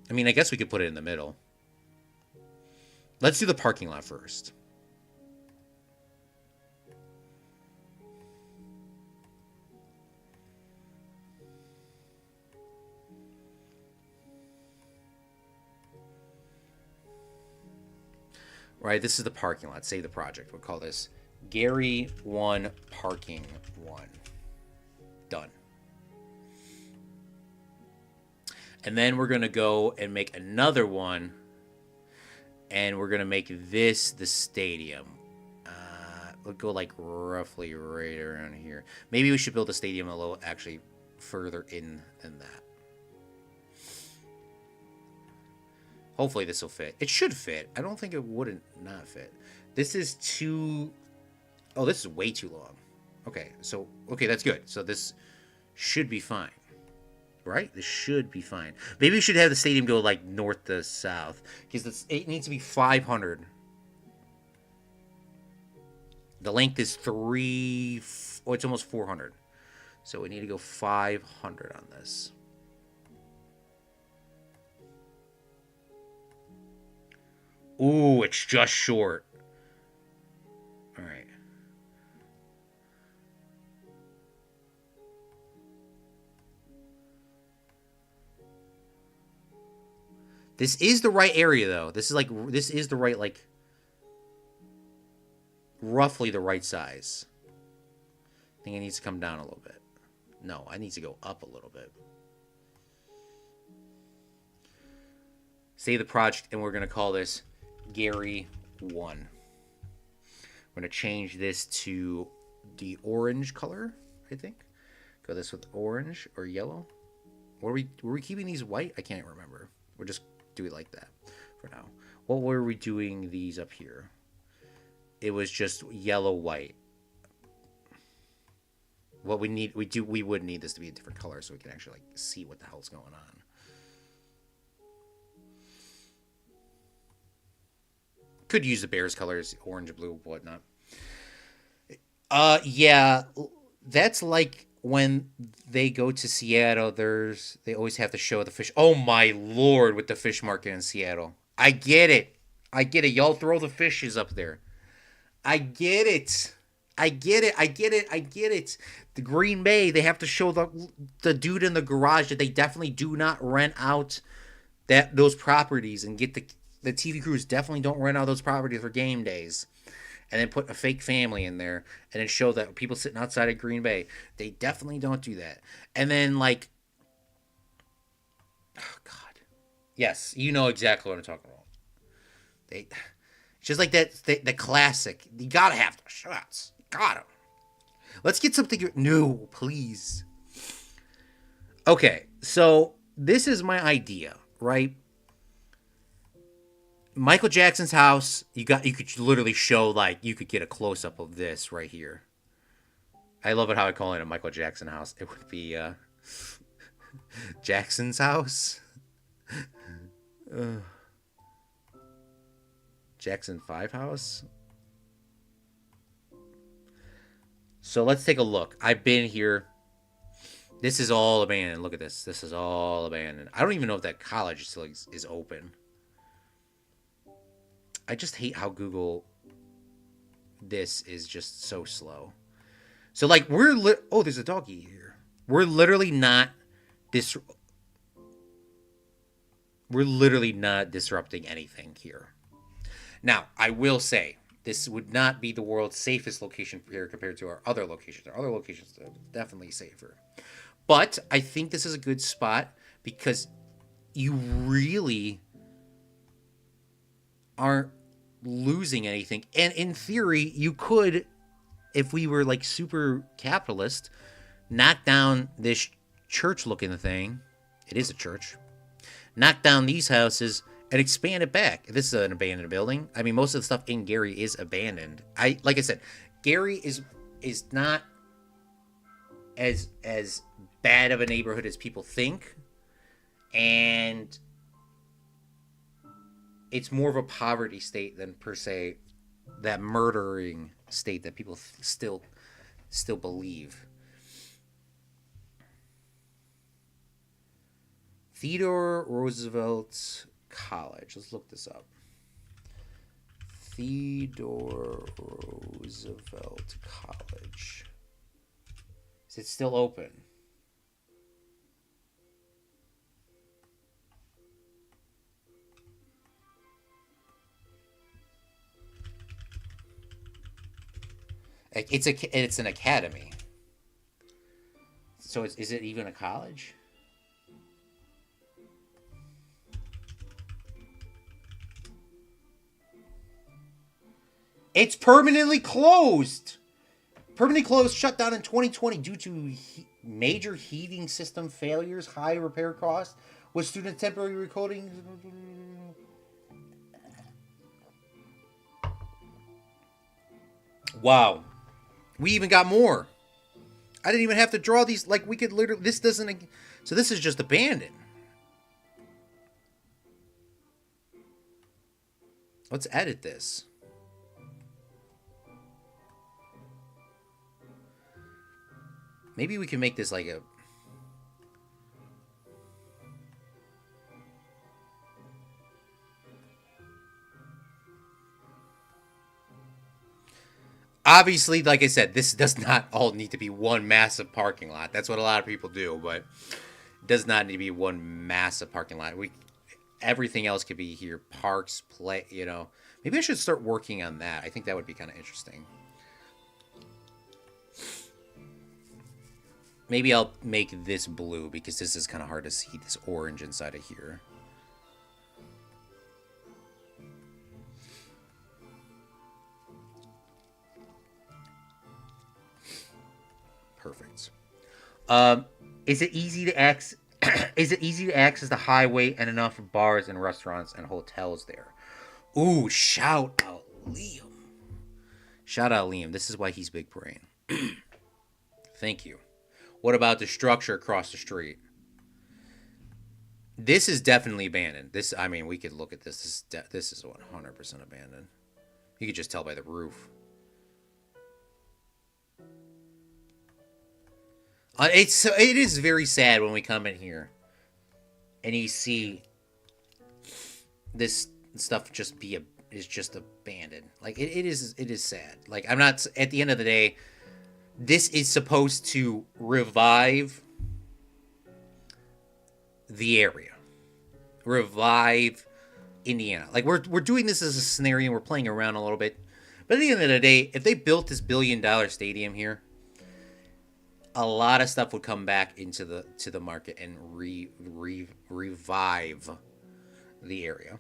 S1: I mean, I guess we could put it in the middle. Let's do the parking lot first. Right, this is the parking lot. Save the project. We'll call this Gary 1 Parking 1. Done. And then we're going to go and make another one. And we're going to make this the stadium. We'll go like roughly right around here. Maybe we should build a stadium a little actually further in than that. Hopefully this will fit. It should fit. I don't think it wouldn't not fit. This is too... Oh, this is way too long. Okay, so... Okay, that's good. So this should be fine. Right? This should be fine. Maybe we should have the stadium go, like, north to south. Because it needs to be 500. The length is 3... Oh, it's almost 400. So we need to go 500 on this. Ooh, it's just short. All right. This is the right area, though. This is the right, like, roughly the right size. I think it needs to come down a little bit. No, I need to go up a little bit. Save the project, and we're going to call this Gary 1. We're going to change this to the orange color, I think. Go this with orange or yellow. Were we keeping these white? I can't remember. We'll just do it like that for now. What were we doing these up here? It was just yellow, white. What we need, we would need this to be a different color so we can actually like see what the hell's going on. Could use the Bears colors, orange, blue, whatnot. Yeah, that's like when they go to Seattle. They always have to show the fish. Oh my lord, with the fish market in Seattle. I get it. Y'all throw the fishes up there. I get it. The Green Bay, they have to show the dude in the garage that they definitely do not rent out those properties and get the TV crews definitely don't rent out those properties for game days. And then put a fake family in there and then show that people sitting outside of Green Bay. They definitely don't do that. And then, like, oh, God. Yes, you know exactly what I'm talking about. It's just like that, the classic. You gotta have the shots. You gotta. Let's get something new, please. Okay, so this is my idea, right? Michael Jackson's house, you could literally show, like, you could get a close-up of this right here. I love it how I call it a Michael Jackson house. It would be Jackson's house. Jackson 5 house. So let's take a look. I've been here. This is all abandoned. Look at this. This is all abandoned. I don't even know if that college still is open. I just hate how Google this is just so slow. So, like, oh, there's a doggy here. We're literally not disrupting anything here. Now, I will say, this would not be the world's safest location here compared to our other locations. Our other locations are definitely safer. But I think this is a good spot because you really aren't losing anything. And in theory, you could, if we were like super capitalist, knock down this church looking thing. It is a church. Knock down these houses and expand it back. This is an abandoned building. I mean, most of the stuff in Gary is abandoned. Like I said, Gary is not as bad of a neighborhood as people think, and it's more of a poverty state than per se that murdering state that people still believe. Theodore Roosevelt College. Let's look this up. Theodore Roosevelt College. Is it still open? It's an academy. So is it even a college? It's permanently closed. Permanently closed, shut down in 2020 due to major heating system failures, high repair costs, with student temporary recording. Wow. We even got more. I didn't even have to draw these. Like, we could literally. This doesn't. So this is just abandoned. Let's edit this. Maybe we can make this like a... Obviously, like I said, this does not all need to be one massive parking lot. That's what a lot of people do, but it does not need to be one massive parking lot. Everything else could be here. Parks, play, Maybe I should start working on that. I think that would be kind of interesting. Maybe I'll make this blue because this is kind of hard to see, this orange inside of here. Perfect. Is it easy to access? Is it easy to access the highway and enough bars and restaurants and hotels there? Ooh, shout out Liam. Shout out Liam. This is why he's big brain. Thank you. What about the structure across the street? This is definitely abandoned. We could look at this. This is 100% abandoned. You could just tell by the roof. It is very sad when we come in here and you see this stuff is just abandoned. Like it is sad. Like, I'm not, at the end of the day, this is supposed to revive the area. Revive Indiana. Like, we're doing this as a scenario, we're playing around a little bit. But at the end of the day, if they built this $1 billion stadium here, a lot of stuff would come back into the market and revive the area.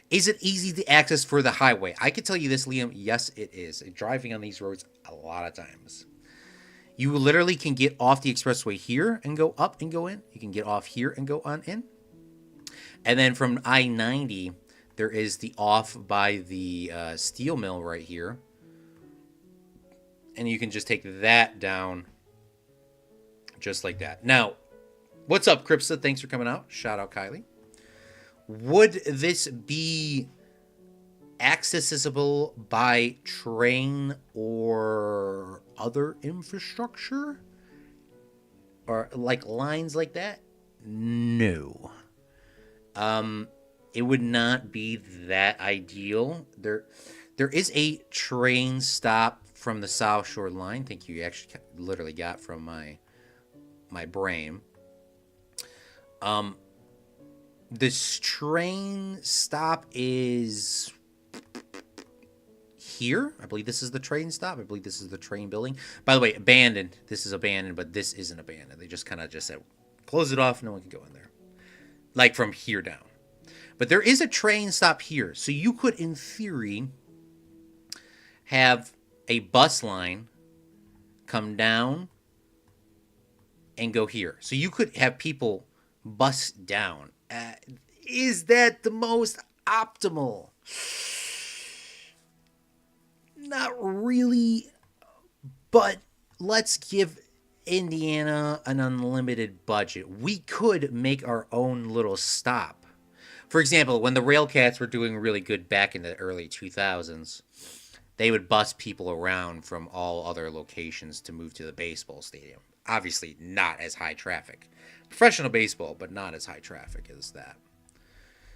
S1: Is it easy to access for the highway? I can tell you this, Liam. Yes, it is. Driving on these roads a lot of times. You literally can get off the expressway here and go up and go in. You can get off here and go on in. And then from I-90, there is the off by the steel mill right here. And you can just take that down just like that. Now, what's up, Cripsa? Thanks for coming out. Shout out, Kylie. Would this be accessible by train or other infrastructure? Or like lines like that? No. It would not be that ideal. There is a train stop from the South Shore line. Thank you. You actually literally got from my brain. This train stop is here. I believe this is the train stop. I believe this is the train building. By the way, abandoned. This is abandoned, but this isn't abandoned. They just kind of just said, close it off. No one can go in there. Like from here down. But there is a train stop here. So you could, in theory, have a bus line come down and go here. So you could have people bus down. Is that the most optimal? Not really, but let's give Indiana an unlimited budget, we could make our own little stop. For example, when the Railcats were doing really good back in the early 2000s, they would bus people around from all other locations to move to the baseball stadium. Obviously, not as high traffic. Professional baseball, but not as high traffic as that.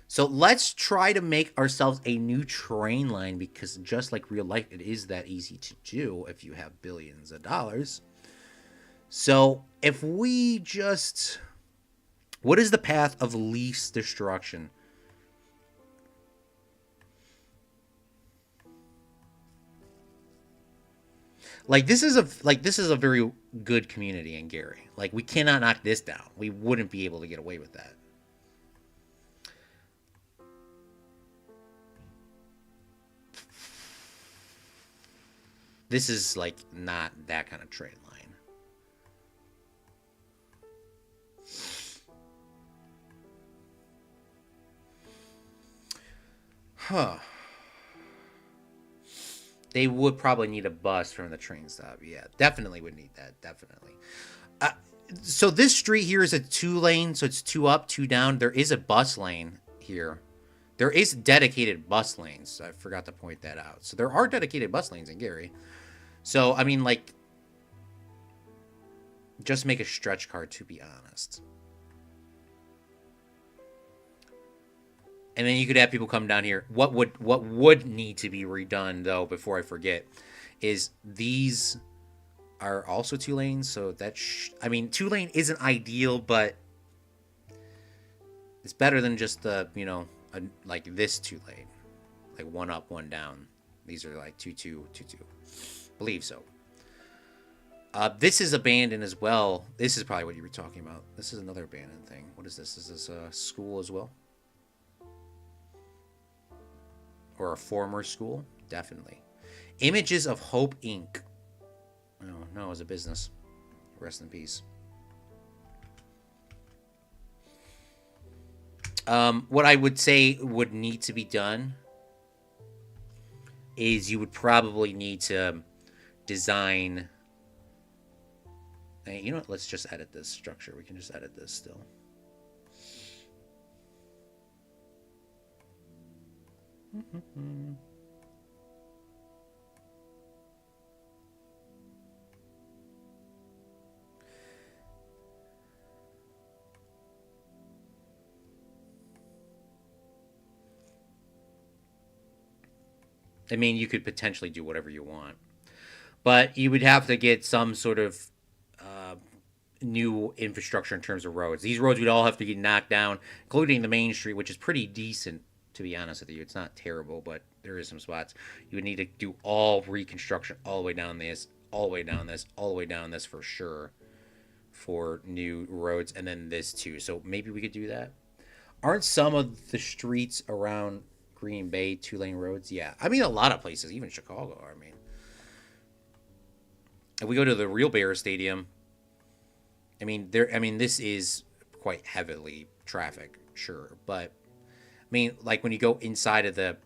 S1: So let's try to make ourselves a new train line because just like real life, it is that easy to do if you have billions of dollars. So if we just. What is the path of least destruction? This is a very good community in Gary. Like we cannot knock this down. We wouldn't be able to get away with that. This is like not that kind of train line. Huh. They would probably need a bus from the train stop. Yeah, definitely would need that. Definitely. Uh, so this street here is a two lane, so it's two up, two down. There is a bus lane here. There is dedicated bus lanes. I forgot to point that out. So there are dedicated bus lanes in Gary. So I mean, like, just make a stretch car to be honest. And then you could have people come down here. What would need to be redone though? Before I forget, is these are also two lanes. So I mean, two lane isn't ideal, but it's better than just like this two lane, like one up, one down. These are like two. Believe so. This is abandoned as well. This is probably what you were talking about. This is another abandoned thing. What is this? Is this a school as well? Or a former school? Definitely. Images of Hope Inc. Oh, no, it was a business. Rest in peace. What I would say would need to be done is you would probably need to design. You know what? Let's just edit this structure. We can just edit this still. I mean, you could potentially do whatever you want, but you would have to get some sort of new infrastructure in terms of roads. These roads would all have to get knocked down, including the main street, which is pretty decent, to be honest with you. It's not terrible, but there is some spots. You would need to do all reconstruction all the way down this, all the way down this, all the way down this for sure for new roads, and then this too. So maybe we could do that. Aren't some of the streets around Green Bay two-lane roads? Yeah. I mean, a lot of places, even Chicago. I mean, if we go to the Real Bear Stadium, I mean, this is quite heavily traffic, sure, but I mean, like when you go inside of the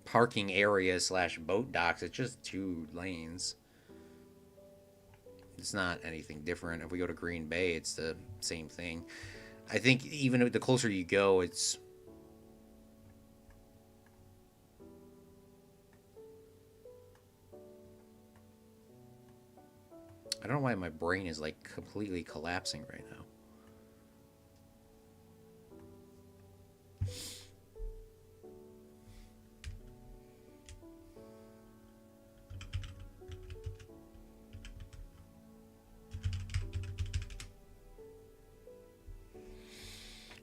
S1: parking area slash boat docks, it's just two lanes. It's not anything different. If we go to Green Bay, it's the same thing. I think even the closer you go, it's. I don't know why my brain is like completely collapsing right now.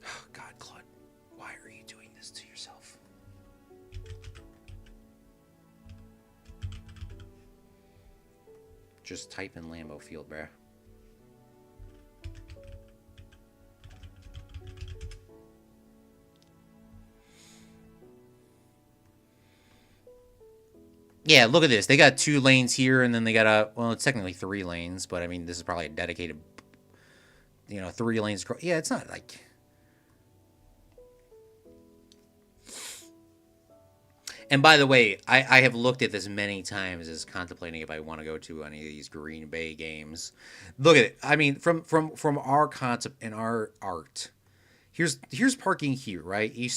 S1: Oh, God, Claude, why are you doing this to yourself? Just type in Lambeau Field, bruh. Yeah, look at this. They got two lanes here, and then they got well, it's technically three lanes, but I mean, this is probably a dedicated, three lanes. Yeah, it's not like. And by the way, I have looked at this many times as contemplating if I want to go to any of these Green Bay games. Look at it. I mean, from our concept and our art, here's parking here, right? You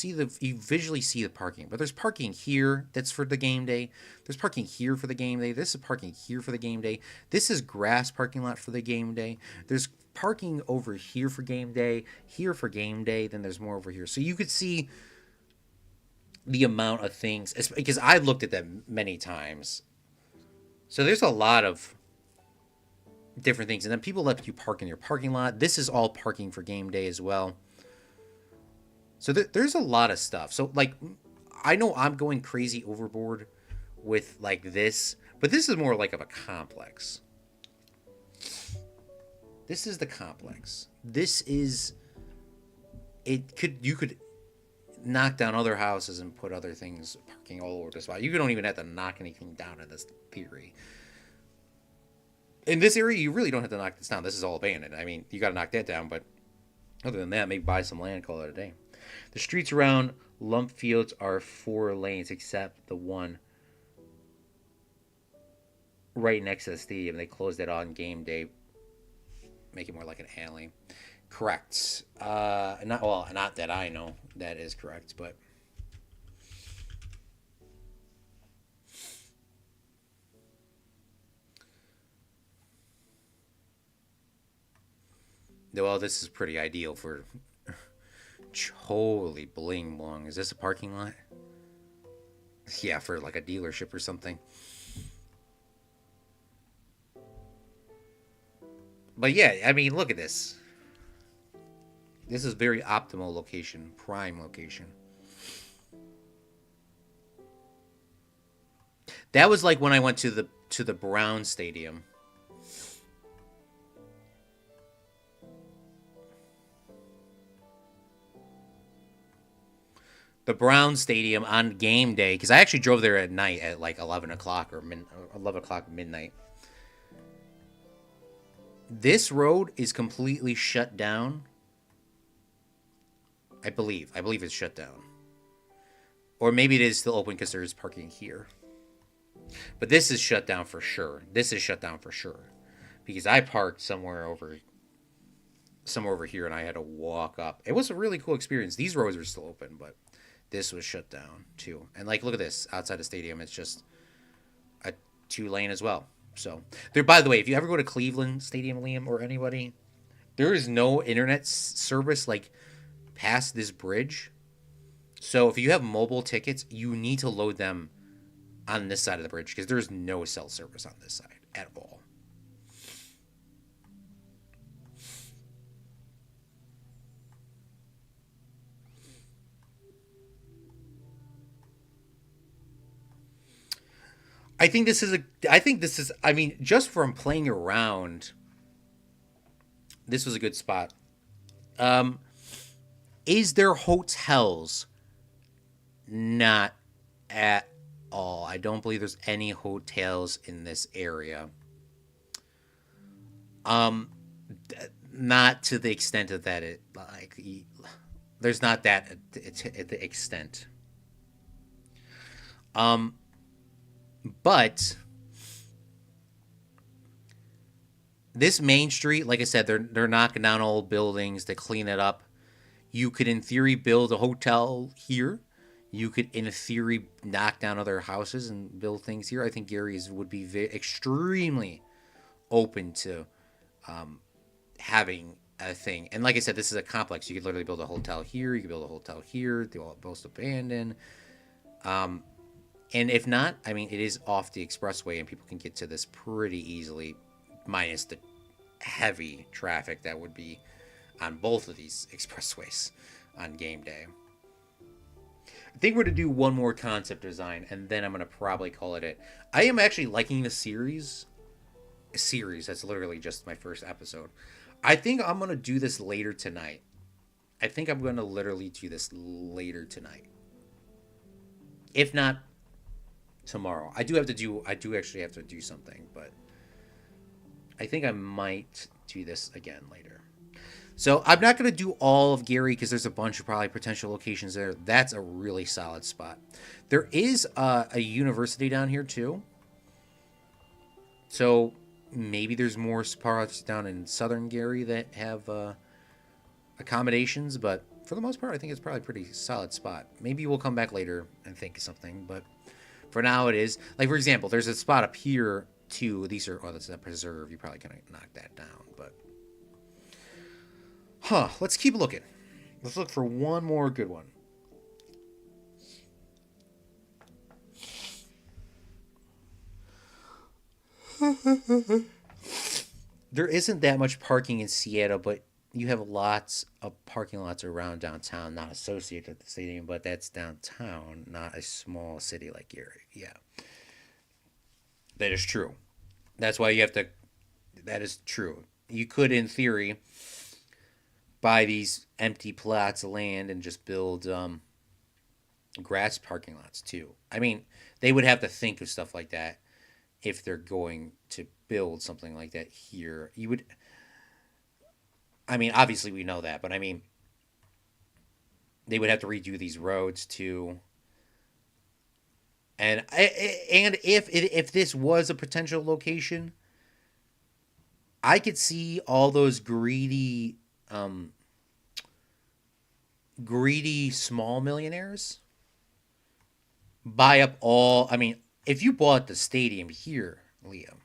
S1: visually see the parking, but there's parking here that's for the game day. There's parking here for the game day. This is parking here for the game day. This is grass parking lot for the game day. There's parking over here for game day, here for game day, then there's more over here. So you could see the amount of things, because I looked at them many times. So there's a lot of different things, and then people let you park in your parking lot. This is all parking for game day as well. So there's a lot of stuff. So like, I know I'm going crazy overboard with like this, but this is more like of a complex. This is the complex. This is, you could knock down other houses and put other things parking all over the spot. You don't even have to knock anything down in this theory. In this area, you really don't have to knock this down. This is all abandoned. I mean, you got to knock that down, but other than that, maybe buy some land, call it a day. The streets around Lump Fields are 4 lanes, except the one right next to the stadium. They closed it on game day, make it more like an alley. Correct. Not that I know that is correct, but well, this is pretty ideal for. Holy bling blong! Is this a parking lot? Yeah, for like a dealership or something. But yeah, I mean, look at this. This is very optimal location, prime location. That was like when I went to the Brown Stadium. The Brown Stadium on game day, because I actually drove there at night at like 11 o'clock or 11 o'clock midnight. This road is completely shut down. I believe it's shut down, or maybe it is still open because there is parking here. But this is shut down for sure. This is shut down for sure because I parked somewhere over here and I had to walk up. It was a really cool experience. These roads were still open, but this was shut down too. And like, look at this outside the stadium. It's just a 2-lane as well. So there. By the way, if you ever go to Cleveland Stadium, Liam, or anybody, there is no internet service like past this bridge. So if you have mobile tickets, you need to load them on this side of the bridge because there's no cell service on this side at all. I think this is I mean, just from playing around, this was a good spot. Um is there hotels? Not at all. I don't believe there's any hotels in this area. Um Not to the extent of that it like there's not that at the extent. Um but this main street, like I said, they're knocking down old buildings to clean it up. You could, in theory, build a hotel here. You could, in theory, knock down other houses and build things here. I think Gary's would be extremely open to having a thing. And like I said, this is a complex. You could literally build a hotel here. You could build a hotel here. They're all both abandoned. Um, and if not, I mean, it is off the expressway, and people can get to this pretty easily, minus the heavy traffic that would be on both of these expressways on game day. I think we're going to do one more concept design, and then I'm going to probably call it it. I am actually liking the series. A series, that's literally just my first episode. I think I'm going to do this later tonight. I think I'm going to literally do this later tonight. If not, tomorrow. I do actually have to do something, but I think I might do this again later. So I'm not going to do all of Gary because there's a bunch of probably potential locations there. That's a really solid spot. There is a university down here too. So maybe there's more spots down in southern Gary that have accommodations, but for the most part, I think it's probably a pretty solid spot. Maybe we'll come back later and think of something, but for now it is. Like, for example, there's a spot up here too. These are, oh, that's a preserve. You probably can knock that down, but. Let's keep looking. Let's look for one more good one. There isn't that much parking in Seattle, but you have lots of parking lots around downtown, not associated with the stadium, but that's downtown, not a small city like Gary. Yeah, that is true. That's why you have to. That is true. You could, in theory, buy these empty plots of land and just build grass parking lots too. I mean, they would have to think of stuff like that if they're going to build something like that here. You would. I mean, obviously we know that, but I mean, they would have to redo these roads too. And if this was a potential location, I could see all those um, greedy small millionaires buy up all. I mean, if you bought the stadium here, Liam,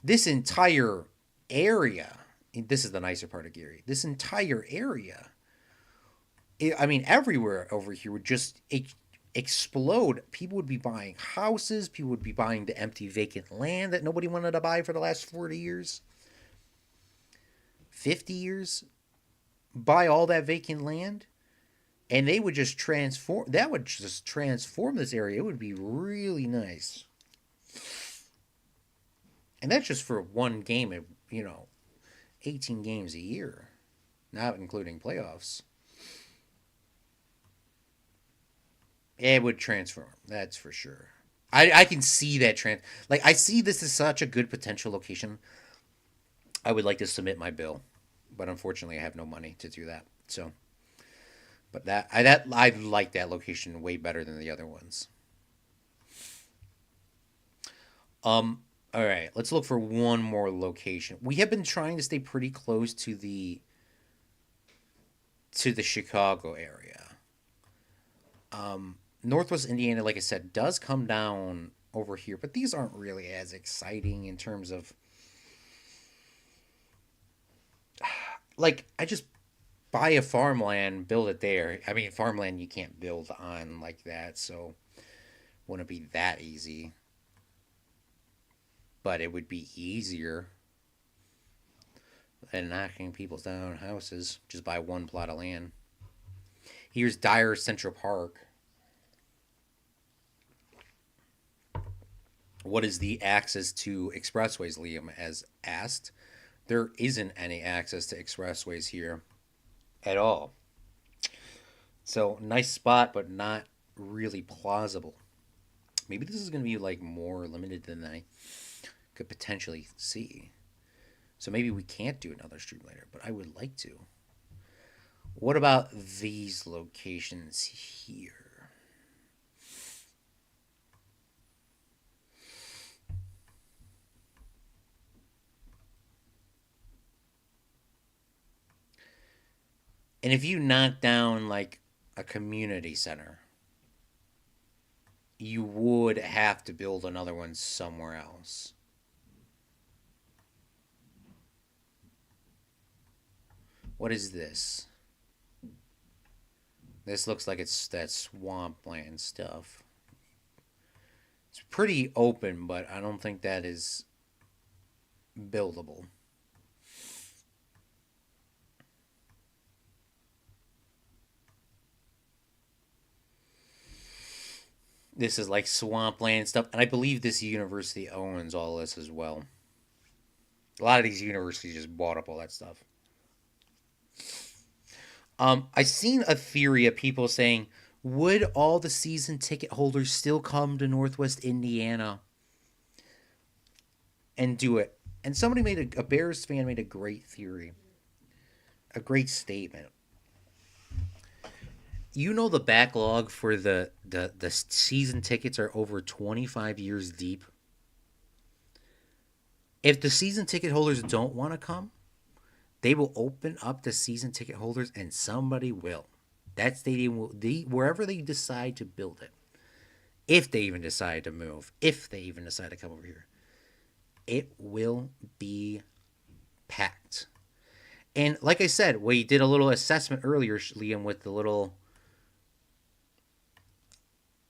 S1: this entire area. This is the nicer part of Gary. This entire area, I mean, everywhere over here would just explode. People would be buying houses. People would be buying the empty vacant land that nobody wanted to buy for the last 40 years, 50 years. Buy all that vacant land, and they would just transform. That would just transform this area. It would be really nice. And that's just for one game of, 18 games a year, not including playoffs. It would transform, that's for sure. I can see that like I see this as such a good potential location. I would like to submit my bill, but unfortunately I have no money to do that. So, but I like that location way better than the other ones. All right, let's look for one more location. We have been trying to stay pretty close to the Chicago area. Northwest Indiana, like I said, does come down over here, but these aren't really as exciting in terms of like I just buy a farmland, build it there. I mean, farmland you can't build on like that, so wouldn't be that easy. But it would be easier than knocking people's down houses. Just buy one plot of land. Here's Dyer Central Park. What is the access to expressways, Liam has asked. There isn't any access to expressways here at all. So, nice spot, but not really plausible. Maybe this is going to be like more limited than I could potentially see. So maybe we can't do another stream later, but I would like to. What about these locations here? And if you knock down like a community center, you would have to build another one somewhere else. What is this? This looks like it's that swampland stuff. It's pretty open, but I don't think that is buildable. This is like swampland stuff, and I believe this university owns all this as well. A lot of these universities just bought up all that stuff. I seen a theory of people saying, would all the season ticket holders still come to Northwest Indiana and do it? And somebody a Bears fan made a great theory. a great statement. You know the backlog for the season tickets are over 25 years deep. If the season ticket holders don't want to come, they will open up the season ticket holders and somebody will. That stadium will wherever they decide to build it. If they even decide to move, if they even decide to come over here, it will be packed. And like I said, we did a little assessment earlier, Liam, with the little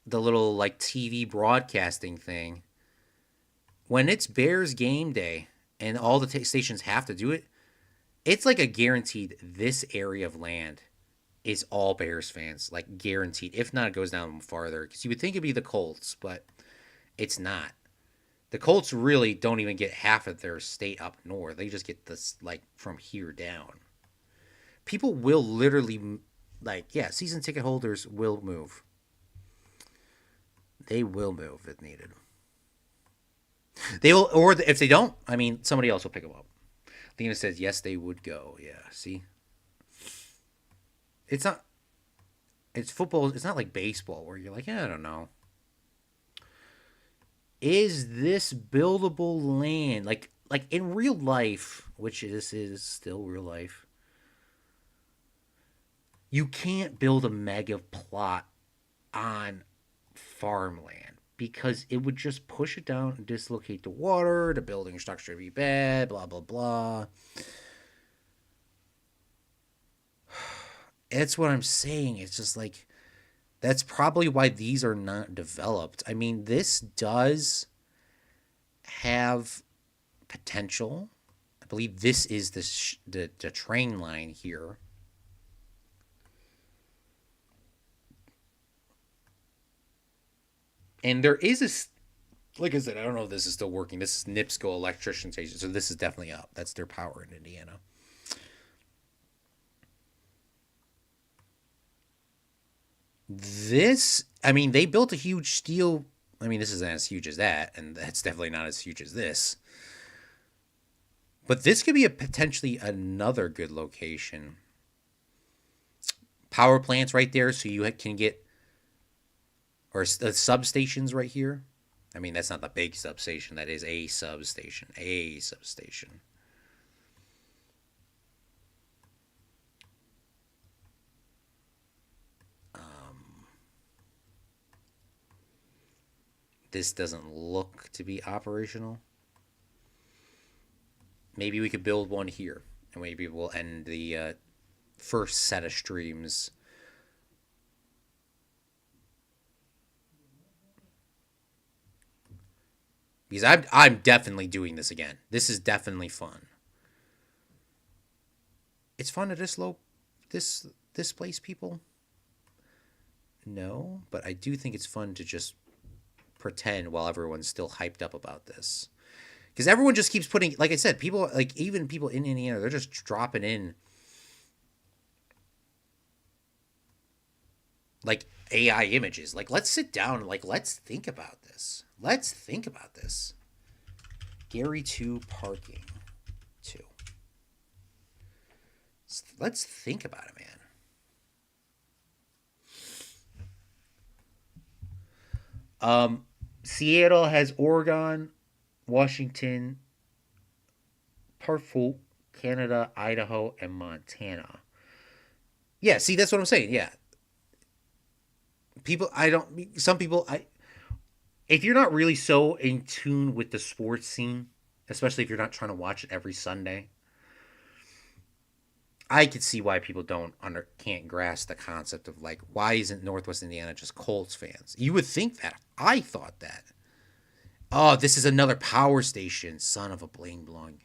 S1: like TV broadcasting thing. When it's Bears game day and all the stations have to do it, it's like a guaranteed this area of land is all Bears fans, like guaranteed. If not, it goes down farther because you would think it'd be the Colts, but it's not. The Colts really don't even get half of their state up north. They just get this like from here down. People will literally like yeah, season ticket holders will move. They will move if needed. They will, or if they don't, I mean, somebody else will pick them up. Lena says yes, they would go. Yeah, see, it's not. It's football. It's not like baseball where you're like, yeah, I don't know. Is this buildable land like in real life, which this is still real life? You can't build a mega plot on farmland because it would just push it down and dislocate the water, the building structure would be bad, blah blah blah. That's what I'm saying. It's just like that's probably why these are not developed. I mean, this does have potential. I believe this is the train line here. And there is like I said, I don't know if this is still working. This is NIPSCO electrician station, so this is definitely up. That's their power in Indiana. This, I mean, they built a huge steel. I mean, this isn't as huge as that, and that's definitely not as huge as this. But this could be a potentially another good location. Power plants right there, so you can get or the substations right here. I mean, that's not the big substation. That is a substation. A substation. Um, this doesn't look to be operational. Maybe we could build one here, and maybe we'll end the first set of streams. Because I'm definitely doing this again. This is definitely fun. It's fun to this displace people. No, but I do think it's fun to just pretend while everyone's still hyped up about this. Because everyone just keeps putting, like I said, people like even people in Indiana, they're just dropping in like AI images. Like let's sit down and like let's think about this. Let's think about this. Gary 2 parking 2. Let's think about it, man. Seattle has Oregon, Washington, Parfult, Canada, Idaho, and Montana. Yeah, see, that's what I'm saying. Yeah, people. I don't. Some people. If you're not really so in tune with the sports scene, especially if you're not trying to watch it every Sunday, I could see why people can't grasp the concept of like why isn't Northwest Indiana just Colts fans? You would think that. I thought that. Oh, this is another power station. Son of a bling blong.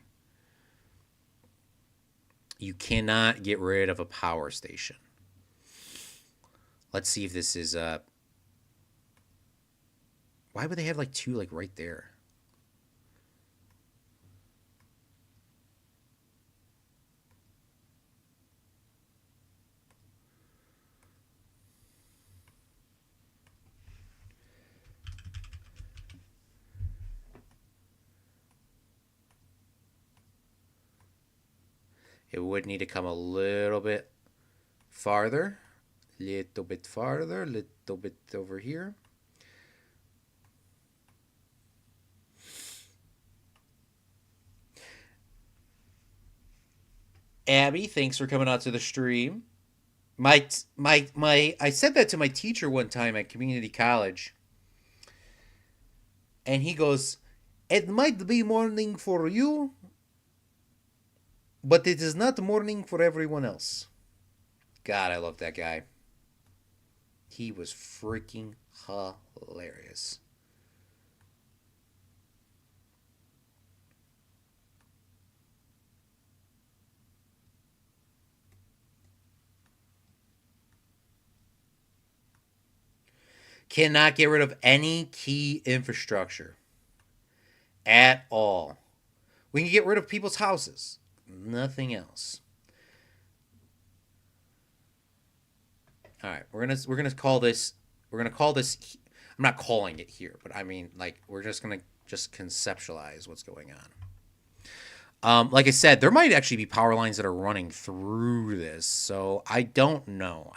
S1: You cannot get rid of a power station. Let's see if this is why would they have like two like right there? It would need to come a little bit farther. Little bit farther. Little bit over here. Abby, thanks for coming out to the stream. My I said that to my teacher one time at community college, and he goes, "It might be morning for you, but it is not morning for everyone else." God, I love that guy. He was freaking hilarious. Cannot get rid of any key infrastructure at all. We can get rid of people's houses. Nothing else. All right, we're gonna call this. We're gonna call this. I'm not calling it here, but I mean, like, we're just gonna just conceptualize what's going on. Like I said, there might actually be power lines that are running through this, so I don't know.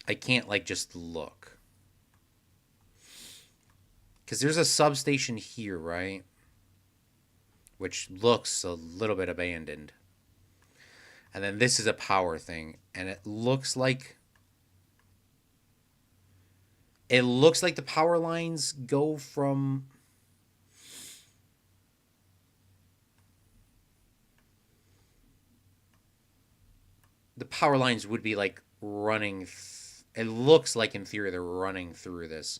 S1: I can't like just look because there's a substation here, right? Which looks a little bit abandoned, and then this is a power thing, and it looks like the power lines go from the power lines would be like running. It looks like in theory they're running through this.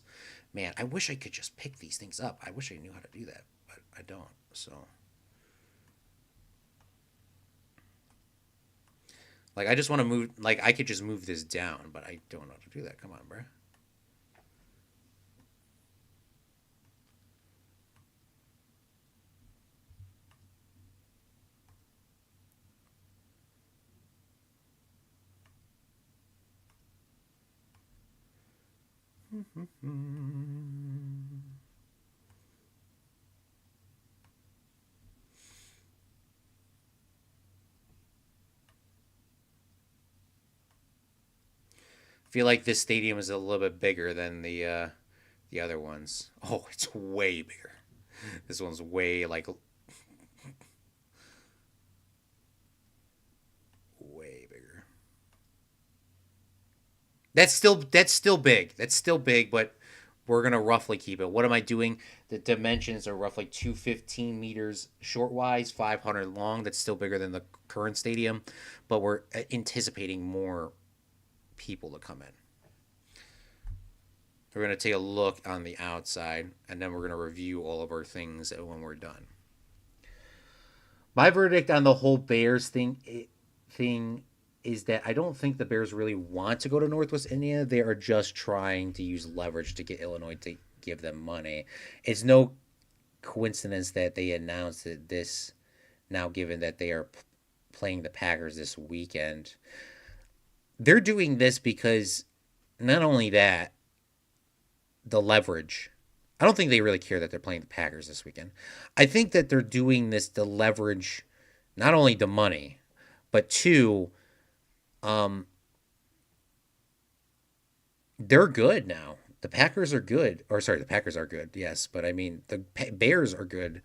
S1: Man, I wish I could just pick these things up. I wish I knew how to do that, but I don't. So, like, I just want to move. Like, I could just move this down, but I don't know how to do that. Come on, bro. Feel like this stadium is a little bit bigger than the other ones. Oh, it's way bigger. This one's way bigger. That's still big. That's still big, but we're gonna roughly keep it. What am I doing? The dimensions are roughly 215 meters short wise, 500 long. That's still bigger than the current stadium, but we're anticipating more people to come in. We're gonna take a look on the outside, and then we're gonna review all of our things when we're done. My verdict on the whole Bears thing is that I don't think the Bears really want to go to Northwest Indiana. They are just trying to use leverage to get Illinois to give them money. It's no coincidence that they announced that this now, given that they are playing the Packers this weekend. They're doing this because not only that, the leverage. I don't think they really care that they're playing the Packers this weekend. I think that they're doing this to leverage not only the money, but two, um, they're good now. The Packers are good, or sorry, the Packers are good. Yes, but I mean the Bears are good.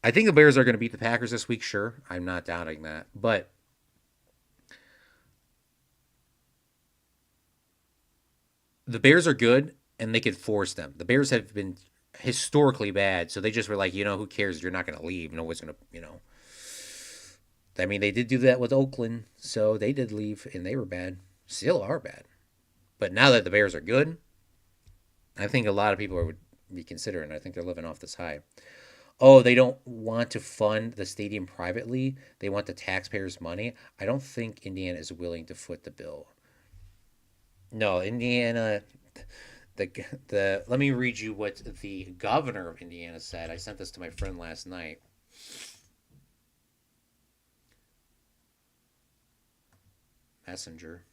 S1: I think the Bears are going to beat the Packers this week. Sure, I'm not doubting that, but the Bears are good, and they could force them. The Bears have been historically bad, so they just were like, who cares? You're not going to leave. No one's going to. I mean, they did do that with Oakland, so they did leave, and they were bad. Still are bad. But now that the Bears are good, I think a lot of people would be considering. I think they're living off this high. Oh, they don't want to fund the stadium privately. They want the taxpayers' money. I don't think Indiana is willing to foot the bill. No, Indiana. The the Let me read you what the governor of Indiana said. I sent this to my friend last night. Messenger.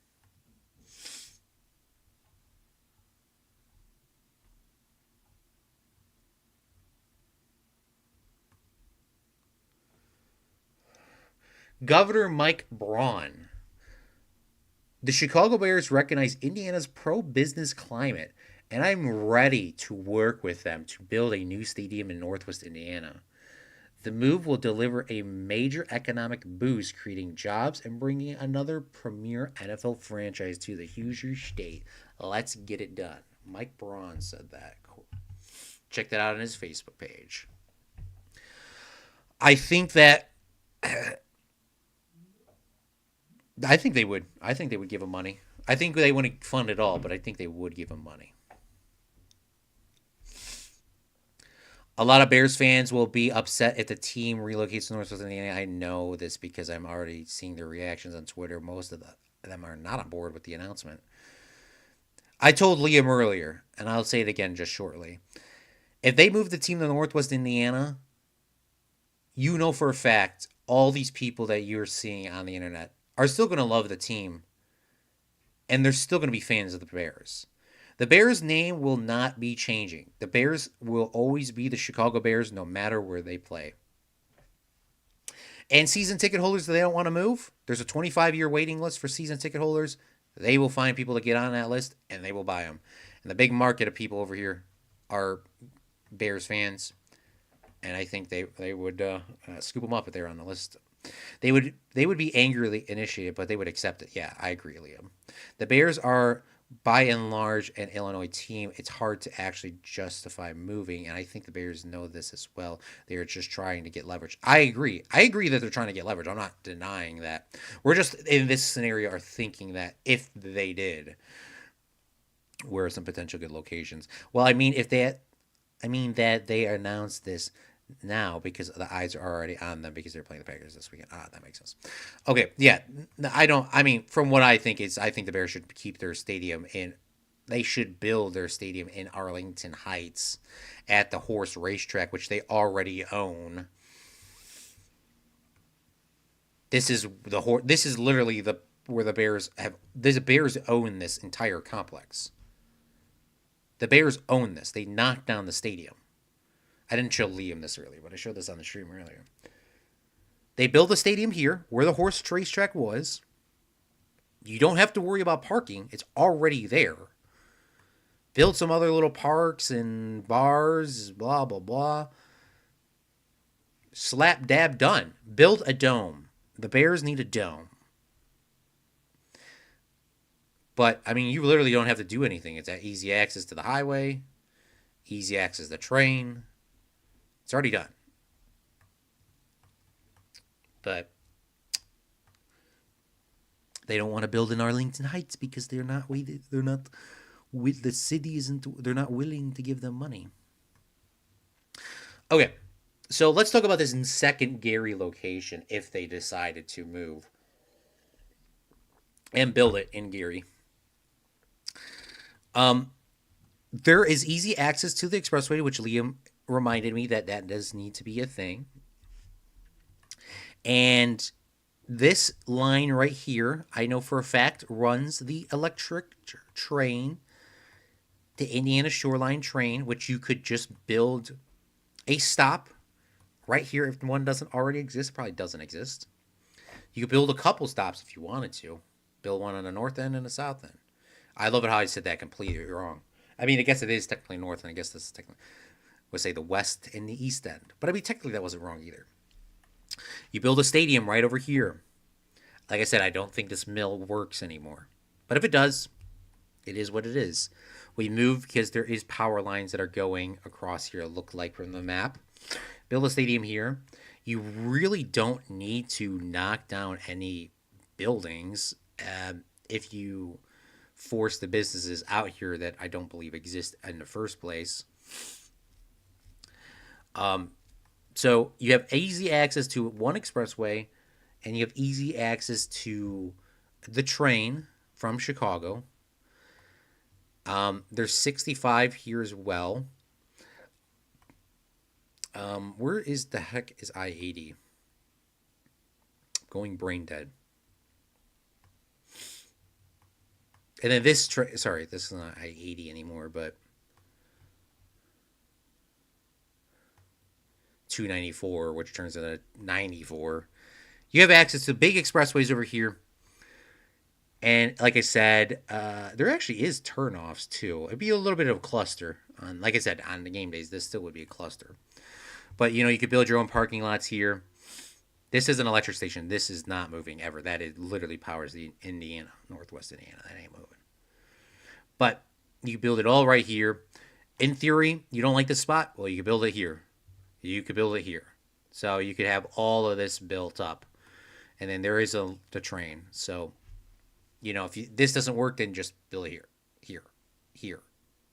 S1: Governor Mike Braun. The Chicago Bears recognize Indiana's pro-business climate, and I'm ready to work with them to build a new stadium in Northwest Indiana. The move will deliver a major economic boost, creating jobs and bringing another premier NFL franchise to the Hoosier State. Let's get it done. Mike Braun said that. Check that out on his Facebook page. I think that I think they would. I think they would give him money. I think they wouldn't fund it all, but I think they would give him money. A lot of Bears fans will be upset if the team relocates to Northwest Indiana. I know this because I'm already seeing their reactions on Twitter. Most of them are not on board with the announcement. I told Liam earlier, and I'll say it again just shortly. If they move the team to Northwest Indiana, you know for a fact all these people that you're seeing on the internet are still going to love the team, and they're still going to be fans of the Bears. The Bears name will not be changing. The Bears will always be the Chicago Bears no matter where they play. And season ticket holders that they don't want to move, there's a 25-year waiting list for season ticket holders. They will find people to get on that list, and they will buy them. And the big market of people over here are Bears fans, and I think they would scoop them up if they're on the list. They would be angrily initiated, but they would accept it. Yeah, I agree, Liam. The Bears are by and large an Illinois team. It's hard to actually justify moving, and I think the Bears know this as well. They are just trying to get leverage. I agree. I agree that they're trying to get leverage. I'm not denying that. We're just in this scenario are thinking that if they did, where are some potential good locations? Well, I mean that they announced this now because the eyes are already on them because they're playing the Packers this weekend. That makes sense. Okay, yeah, I don't. I mean, from what I think is, I think the Bears should keep their stadium in. They should build their stadium in Arlington Heights at the horse racetrack, which they already own. This is the horse. This is literally the where the Bears have. The Bears own this entire complex. The Bears own this. They knocked down the stadium. I didn't show Liam this earlier, but I showed this on the stream earlier. They built a stadium here where the horse racetrack was. You don't have to worry about parking. It's already there. Build some other little parks and bars, blah, blah, blah. Slap, dab, done. Build a dome. The Bears need a dome. But, I mean, you literally don't have to do anything. It's at easy access to the highway, easy access to the train. It's already done. But they don't want to build in Arlington Heights because they're not with the city isn't they're not willing to give them money. Okay. So let's talk about this in second Gary location if they decided to move and build it in Gary. There is easy access to the expressway, which Liam reminded me that does need to be a thing. And this line right here, I know for a fact, runs the electric train, the Indiana Shoreline train, which you could just build a stop right here if one doesn't already exist. Probably doesn't exist. You could build a couple stops if you wanted to. Build one on the north end and the south end. I love it how I said that completely wrong. I mean, I guess it is technically north, and I guess this is technically, would say the west and the east end. But I mean, technically that wasn't wrong either. You build a stadium right over here. Like I said, I don't think this mill works anymore. But if it does, it is what it is. We move because there is power lines that are going across here, look like from the map. Build a stadium here. You really don't need to knock down any buildings if you force the businesses out here that I don't believe exist in the first place. So you have easy access to one expressway, and you have easy access to the train from Chicago. There's 65 here as well. Where is the heck is I-80? Going brain dead. And then this sorry, this is not I-80 anymore, but 294, which turns into 94. You have access to big expressways over here. And like I said, there actually is turnoffs too. It'd be a little bit of a cluster. On, like I said, on the game days, this still would be a cluster. But you know, you could build your own parking lots here. This is an electric station. This is not moving ever. That is literally powers the Indiana, Northwest Indiana. That ain't moving. But you build it all right here. In theory, you don't like the spot. Well, you could build it here. You could build it here. So you could have all of this built up, and then there is the train. So you know, if this doesn't work, then just build it here, here, here.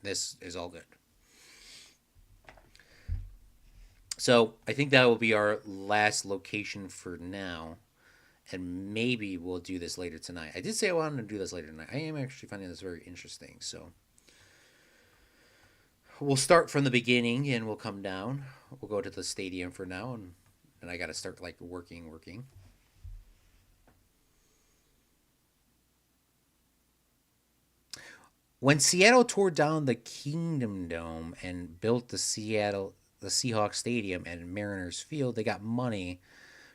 S1: This is all good. So I think that will be our last location for now, and maybe we'll do this later tonight. I did say I wanted to do this later tonight. I am actually finding this very interesting. So we'll start from the beginning, and we'll come down. We'll go to the stadium for now, and I got to start like working. When Seattle tore down the Kingdom Dome and built the Seahawks Stadium and Mariners Field, they got money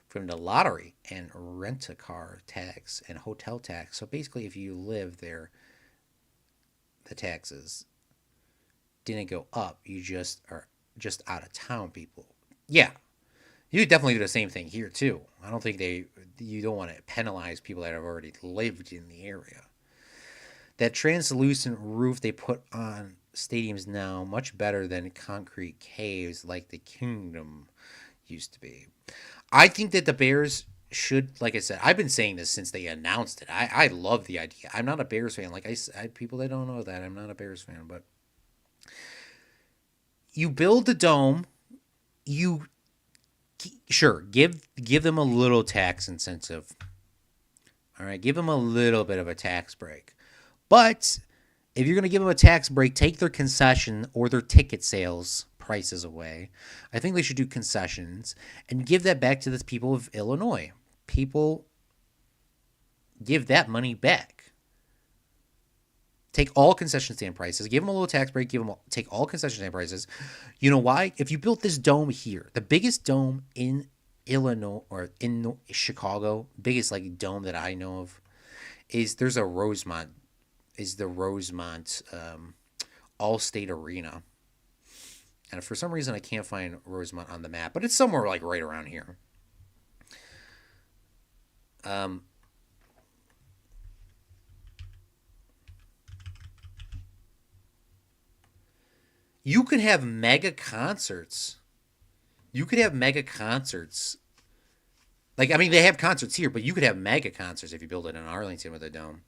S1: from the lottery and rent a car tax and hotel tax. So basically, if you live there, the taxes didn't go up. You just are just out of town people. Yeah, you could definitely do the same thing here too. I don't think you don't want to penalize people that have already lived in the area. That translucent roof they put on stadiums now much better than concrete caves like the Kingdom used to be. I think that the Bears should, like I said, I've been saying this since they announced it. I love the idea. I'm not a Bears fan. Like people that don't know that, I'm not a Bears fan. But you build the dome, you sure give them a little tax incentive. All right, give them a little bit of a tax break. But if you're going to give them a tax break, take their concession or their ticket sales prices away. I think they should do concessions and give that back to the people of Illinois. People give that money back. Take all concession stand prices, give them a little tax break, take all concession stand prices. You know why? If you built this dome here, the biggest dome in Illinois or in Chicago, biggest like dome that I know of, there's a Rosemont. Is the Rosemont All-State Arena. And for some reason, I can't find Rosemont on the map, but it's somewhere like right around here. You could have mega concerts. You could have mega concerts. Like, I mean, they have concerts here, but you could have mega concerts if you build it in Arlington with a dome.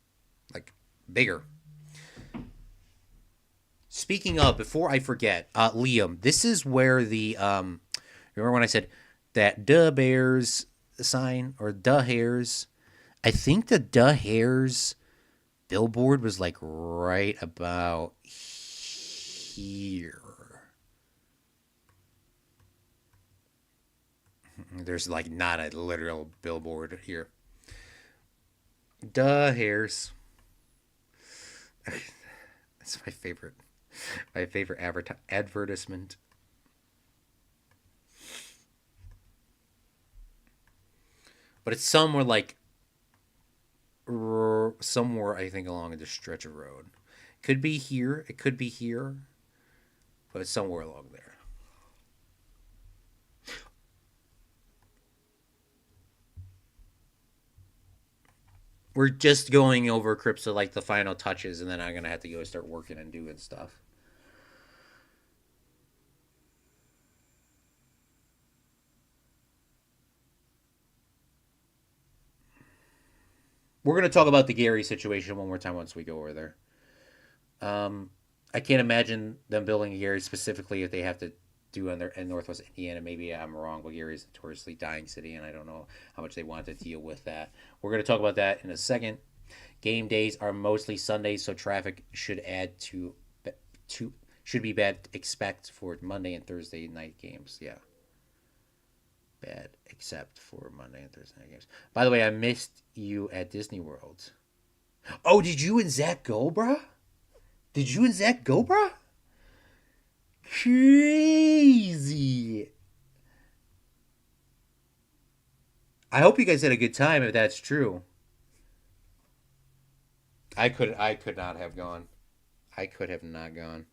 S1: Like, bigger. Speaking of, before I forget, Liam, this is where the remember when I said that "Duh Bears" sign or "Duh Hairs"? I think the "Duh Hairs" billboard was like right about here. There's like not a literal billboard here. "Duh Hairs." That's my favorite. My favorite advertisement. But it's somewhere like somewhere I think along this stretch of road. Could be here. It could be here, but it's somewhere along there. We're just going over Crypto like the final touches, and then I'm gonna have to go start working and doing stuff. We're gonna talk about the Gary situation one more time once we go over there. Um, I can't imagine them building Gary specifically if they have to do in Northwest Indiana. Maybe I'm wrong, but Gary is a notoriously dying city, and I don't know how much they want to deal with that. We're going to talk about that in a second. Game days are mostly Sundays, so traffic to should be bad. Expect for Monday and Thursday night games. Yeah, bad except for Monday and Thursday night games. By the way, I missed you at Disney World. Oh, did you and Zach go, bruh? Did you and Zach go, bruh? Crazy. I hope you guys had a good time if that's true. I could not have gone. I could have not gone.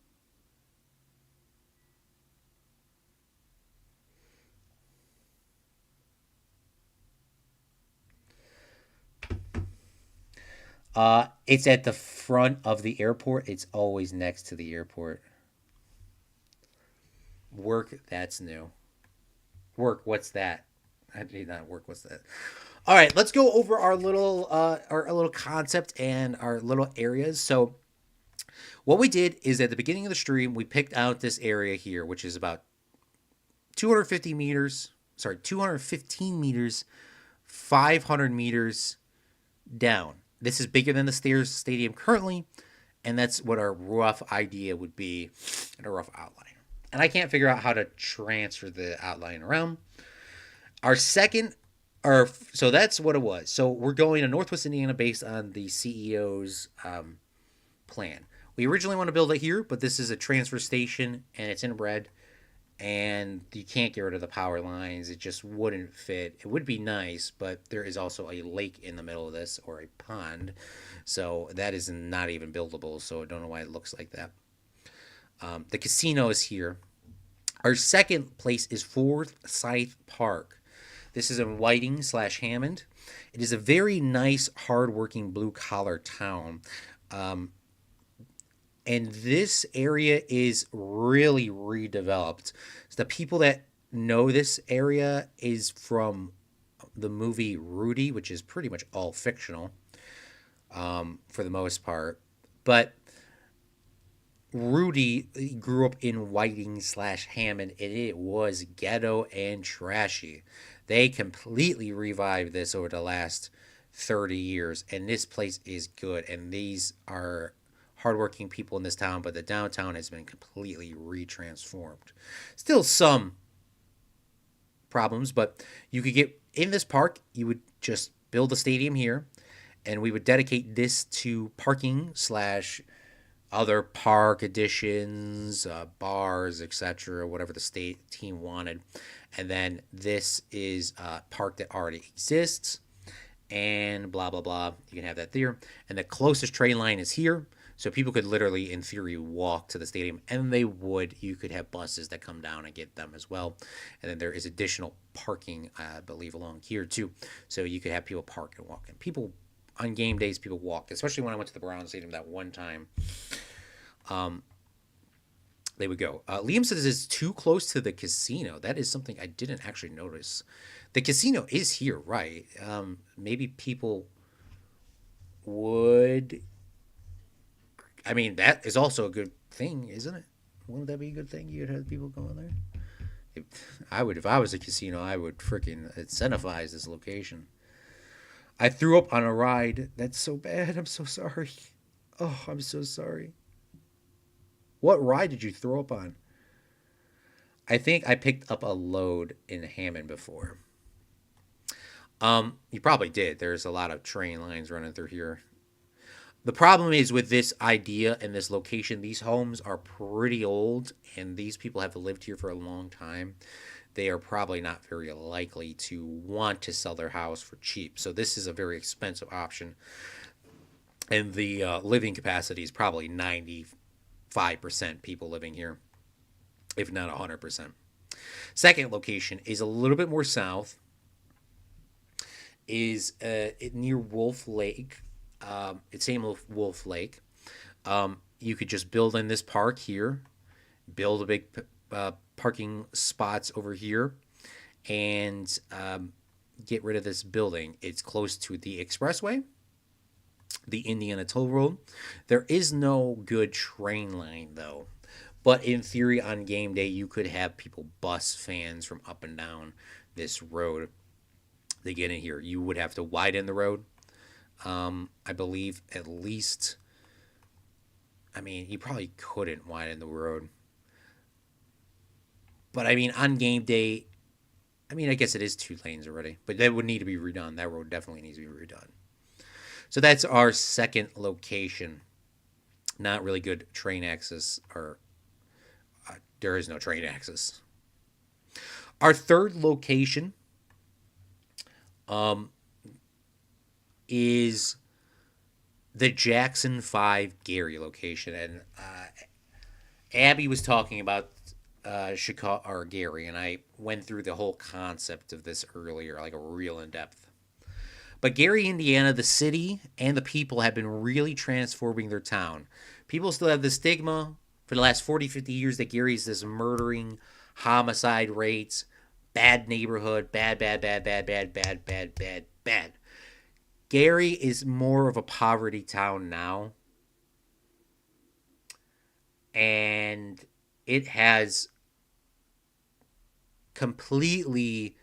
S1: It's at the front of the airport. It's always next to the airport. Work, that's new. Work, what's that? I did not work, what's that? All right, let's go over our little concept and our little areas. So what we did is at the beginning of the stream, we picked out this area here, which is about 250 meters, sorry, 215 meters, 500 meters down. This is bigger than the Stairs Stadium currently, and that's what our rough idea would be and a rough outline. And I can't figure out how to transfer the outline around. Our second, or so that's what it was. So we're going to Northwest Indiana based on the CEO's plan. We originally want to build it here, but this is a transfer station and it's in red, and you can't get rid of the power lines. It just wouldn't fit. It would be nice, but there is also a lake in the middle of this, or a pond, so that is not even buildable. So I don't know why it looks like that. The casino is here. Our second place is Forsyth Park. This is in Whiting slash Hammond. It is a very nice, hardworking blue collar town. Um, and this area is really redeveloped. So the people that know this area is from the movie Rudy, which is pretty much all fictional for the most part. But Rudy grew up in Whiting slash Hammond, and it was ghetto and trashy. They completely revived this over the last 30 years, and this place is good. And these are hardworking people in this town, but the downtown has been completely retransformed. Still some problems, but you could get in this park, you would just build a stadium here, and we would dedicate this to parking slash other park additions, bars, etc., whatever the state team wanted. And then this is a park that already exists, and blah, blah, blah. You can have that there. And the closest train line is here. So people could literally, in theory, walk to the stadium, and they would. You could have buses that come down and get them as well. And then there is additional parking, I believe, along here, too. So you could have people park and walk. And people, on game days, people walked, especially when I went to the Browns Stadium that one time. They would go. Liam says it's too close to the casino. That is something I didn't actually notice. The casino is here, right? Maybe people would. I mean, that is also a good thing, isn't it? Wouldn't that be a good thing? You'd have people going there. If I was a casino, I would freaking incentivize this location. I threw up on a ride. That's so bad. I'm so sorry. Oh, I'm so sorry. What ride did you throw up on? I think I picked up a load in Hammond before. You probably did. There's a lot of train lines running through here. The problem is with this idea and this location, these homes are pretty old, and these people have lived here for a long time. They are probably not very likely to want to sell their house for cheap. So this is a very expensive option, and the living capacity is probably 95% people living here, if not 100%. Second location is a little bit more south, is near Wolf Lake. It's same Wolf Lake. You could just build in this park here, build a big parking spots over here, and get rid of this building. It's close to the expressway, the Indiana Toll Road. There is no good train line though. But in theory, on game day, you could have people bus fans from up and down this road to get in here. You would have to widen the road. I believe at least. I mean, you probably couldn't widen the road. But I mean, on game day, I mean, I guess it is two lanes already. But that would need to be redone. That road definitely needs to be redone. So that's our second location. Not really good train access, or there is no train access. Our third location um, is the Jackson 5 Gary location. And Abby was talking about Chicago or Gary, and I went through the whole concept of this earlier, like a real in depth. But Gary, Indiana, the city and the people have been really transforming their town. People still have the stigma for the last 40, 50 years that Gary's this murdering, homicide rates, bad neighborhood, bad, bad, bad, bad, bad, bad, bad, bad, bad. Gary is more of a poverty town now. And it has completely,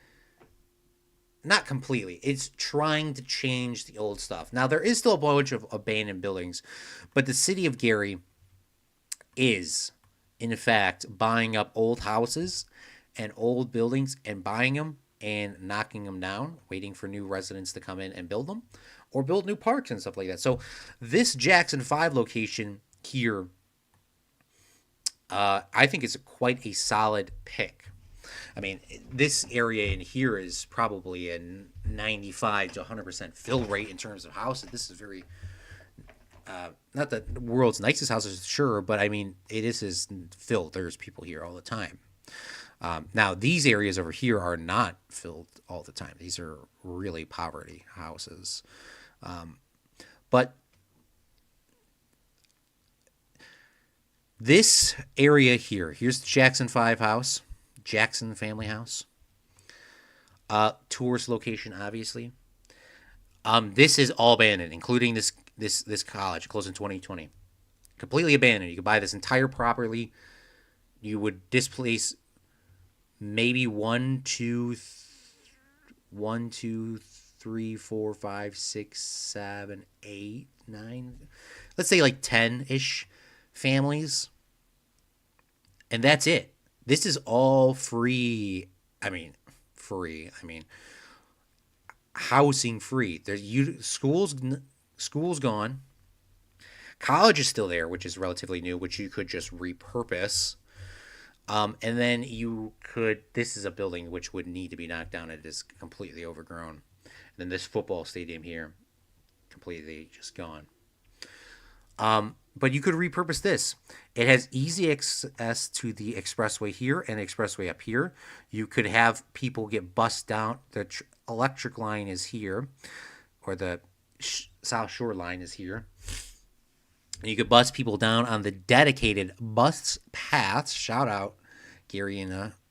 S1: not completely, it's trying to change the old stuff. Now, there is still a bunch of abandoned buildings, but the city of Gary is, in fact, buying up old houses and old buildings and buying them and knocking them down, waiting for new residents to come in and build them or build new parks and stuff like that. So, this Jackson 5 location here, I think is quite a solid pick. I mean, this area in here is probably a 95 to 100% fill rate in terms of houses. This is very, not the world's nicest houses, sure, but I mean, it is filled. There's people here all the time. Now, these areas over here are not filled all the time. These are really poverty houses. But this area here, here's the Jackson 5 house, Jackson family house. Tourist location, obviously. This is all abandoned, including this college. It closed in 2020. Completely abandoned. You could buy this entire property. You would displace maybe one, two, three, four, five, six, seven, eight, nine. Let's say like 10-ish families. And that's it. This is all free. I mean, free. I mean, housing free. There's schools gone. College is still there, which is relatively new, which you could just repurpose. And then you could. This is a building which would need to be knocked down. It is completely overgrown. And then this football stadium here, completely just gone. But you could repurpose this. It has easy access to the expressway here and the expressway up here. You could have people get bussed down. The electric line is here, or the South Shore line is here. And you could bus people down on the dedicated bus paths. Shout out Gary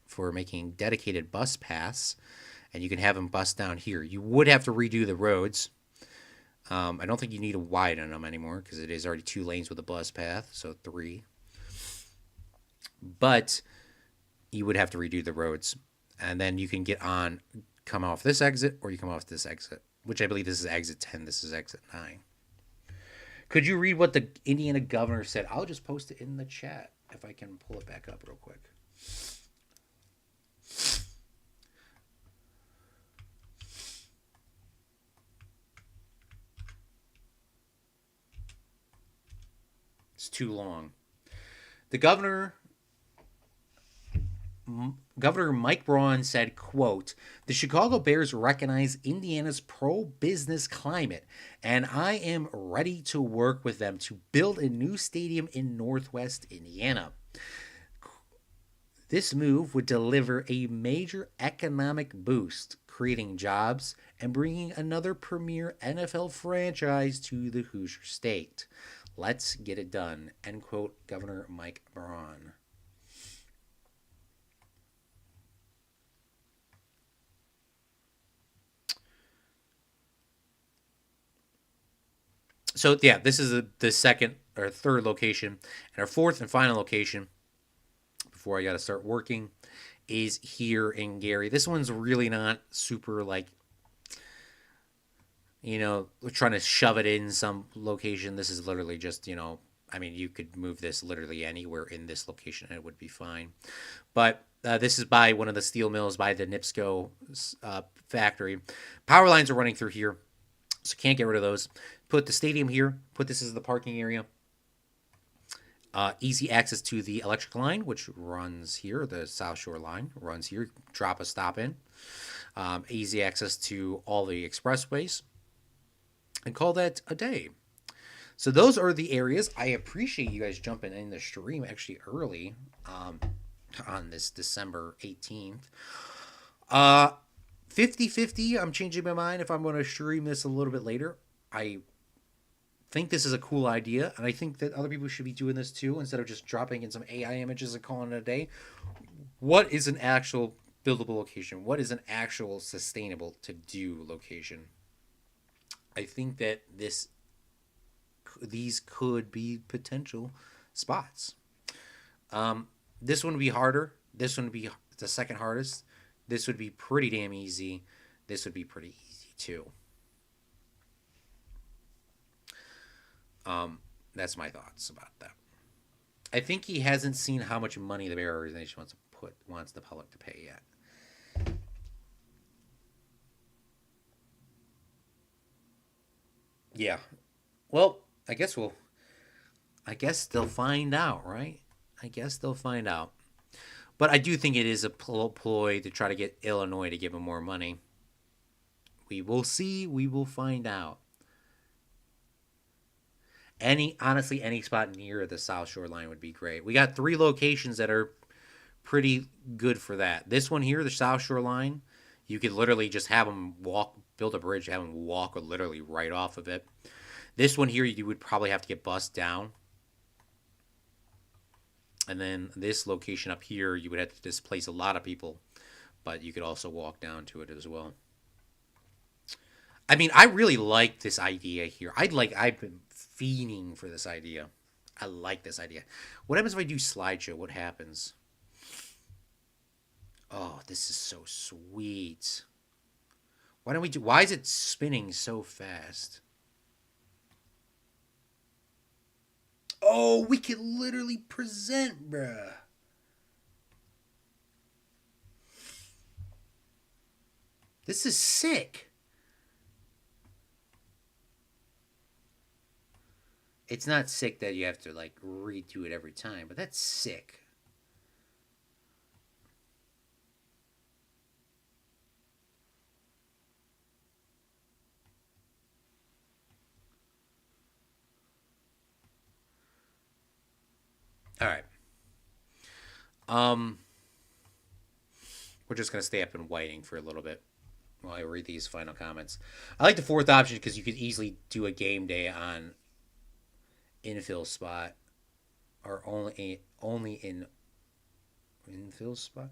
S1: for making dedicated bus paths. And you can have them bus down here. You would have to redo the roads. I don't think you need to widen them anymore because it is already 2 lanes with a bus path, so 3. But you would have to redo the roads. And then you can come off this exit, or you come off this exit, which I believe this is exit 10. This is exit 9. Could you read what the Indiana governor said? I'll just post it in the chat if I can pull it back up real quick. It's too long. The Governor Mike Braun said, quote, "The Chicago Bears recognize Indiana's pro-business climate, and I am ready to work with them to build a new stadium in Northwest Indiana. This move would deliver a major economic boost, creating jobs and bringing another premier NFL franchise to the Hoosier State. Let's get it done," end quote, Governor Mike Braun. So, yeah, this is the second or third location. And our fourth and final location, before I got to start working, is here in Gary. This one's really not super, like, we're trying to shove it in some location. This is literally just, I mean, you could move this literally anywhere in this location and it would be fine. But this is by one of the steel mills, by the NIPSCO factory. Power lines are running through here, so can't get rid of those. Put the stadium here. Put this as the parking area. Easy access to the electric line, which runs here. The South Shore line runs here. Drop a stop in. easy access to all the expressways, and call that a day. So those are the areas. I appreciate you guys jumping in the stream actually early, um, on this December 18th. Uh, 50-50. I'm changing my mind if I'm going to stream this a little bit later. I think this is a cool idea, and I think that other people should be doing this too instead of just dropping in some AI images and calling it a day. What is an actual buildable location? What is an actual sustainable to do location? I think that these could be potential spots. This one would be harder. This one would be the second hardest. This would be pretty damn easy. This would be pretty easy too. That's my thoughts about that. I think he hasn't seen how much money the Bear organization wants the public to pay yet. Yeah. Well, I guess they'll find out, right? I guess they'll find out. But I do think it is a ploy to try to get Illinois to give him more money. We will see. We will find out. Any spot near the South Shore line would be great. We got 3 locations that are pretty good for that. This one here, the South Shore line, you could literally just have them build a bridge, have them walk literally right off of it. This one here, you would probably have to get bussed down. And then this location up here, you would have to displace a lot of people, but you could also walk down to it as well. I mean, I really like this idea here. I've been fiending for this idea. I like this idea. What happens if I do slideshow? What happens? Oh, this is so sweet. Why is it spinning so fast? Oh, we can literally present, bruh. This is sick. It's not sick that you have to like redo it every time, but that's sick. All right. Um, we're just gonna stay up in whiting for a little bit while I read these final comments. I like the fourth option because you could easily do a game day on infill spot, or only in infill spot,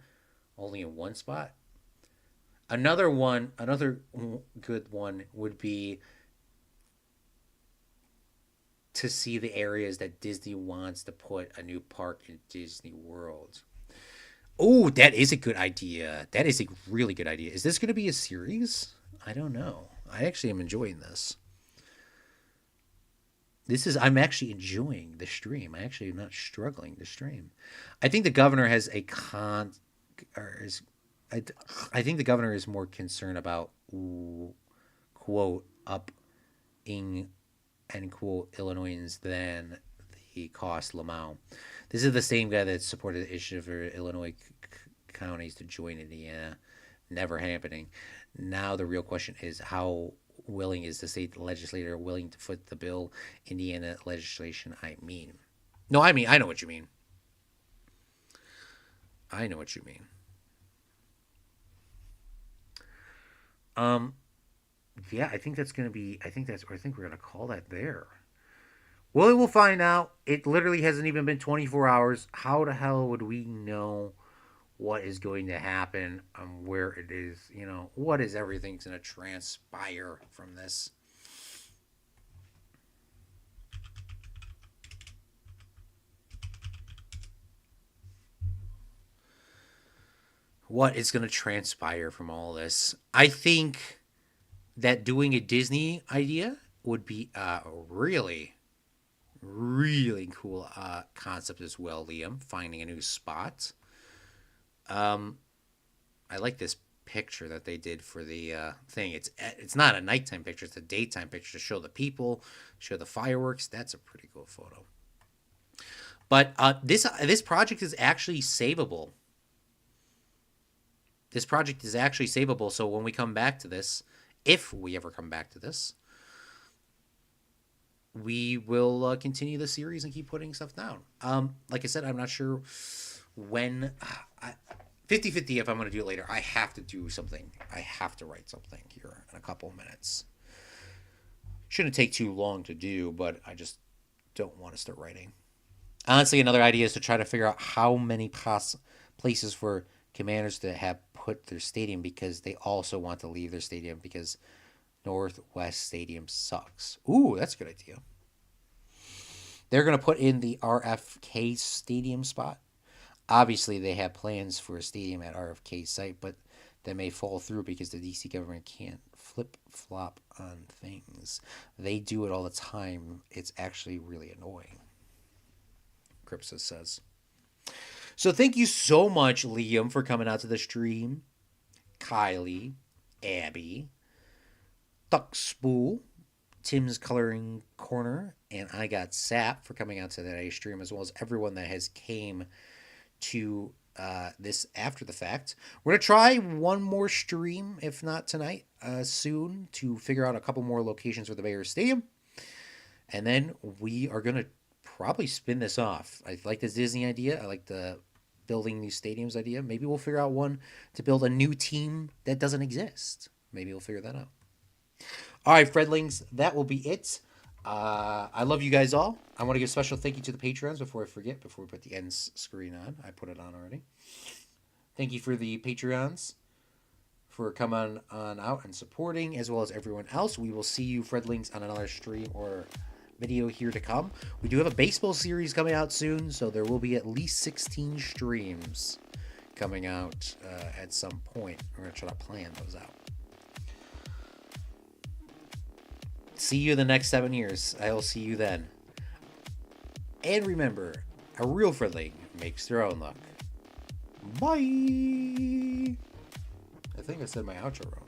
S1: only in one spot. Another good one would be to see the areas that Disney wants to put a new park in Disney World. Oh, that is a good idea. That is a really good idea. Is this going to be a series? I don't know. I actually am enjoying this. I'm actually enjoying the stream. I actually am not struggling to stream. I think the governor has a con, or is, I think the governor is more concerned about quote upping end quote Illinoisans than the cost Lamau. This is the same guy that supported the issue for Illinois counties to join Indiana. Never happening. Now the real question is how willing is the state legislator willing to foot the bill Indiana legislation? I know what you mean. I know what you mean. Um, yeah, I think that's gonna be. I think we're gonna call that there. Well, we'll find out. It literally hasn't even been 24 hours. How the hell would we know what is going to happen, where it is? What is everything's going to transpire from this? What is going to transpire from all this? I think that doing a Disney idea would be a really, really cool concept as well, Liam. Finding a new spot. Um, I like this picture that they did for the thing. It's not a nighttime picture; it's a daytime picture to show the people, show the fireworks. That's a pretty cool photo. But this project is actually savable. this project is actually savable. So when we come back to this, if we ever come back to this, we will continue the series and keep putting stuff down. Like I said, I'm not sure when. 50-50 if I'm going to do it later. I have to do something. I have to write something here in a couple of minutes. Shouldn't take too long to do, but I just don't want to start writing. Honestly, another idea is to try to figure out how many places for Commanders to have put their stadium, because they also want to leave their stadium because Northwest Stadium sucks. Ooh, that's a good idea. They're going to put in the RFK Stadium spot. Obviously, they have plans for a stadium at RFK site, but that may fall through because the DC government can't flip-flop on things. They do it all the time. It's actually really annoying, Crypsis says. So thank you so much, Liam, for coming out to the stream. Kylie, Abby, Duckspool, Tim's Coloring Corner, and I Got Sap for coming out to that stream, as well as everyone that has came to this after the fact. We're going to try one more stream, if not tonight, soon, to figure out a couple more locations for the Bears Stadium. And then we are going to probably spin this off. I like this Disney idea. I like the building new stadiums idea. Maybe we'll figure out one to build a new team that doesn't exist. Maybe we'll figure that out. All right, Fredlings, that will be it. I love you guys all. I want to give a special thank you to the Patreons before I forget, before we put the end screen on. I put it on already. Thank you for the Patreons for coming on out and supporting, as well as everyone else. We will see you, Fredlings, on another stream or video here to come. We do have a baseball series coming out soon, so there will be at least 16 streams coming out at some point. We're going to try to plan those out. See you in the next 7 years. I will see you then. And remember, a real Fredling makes their own luck. Bye. I think I said my outro wrong.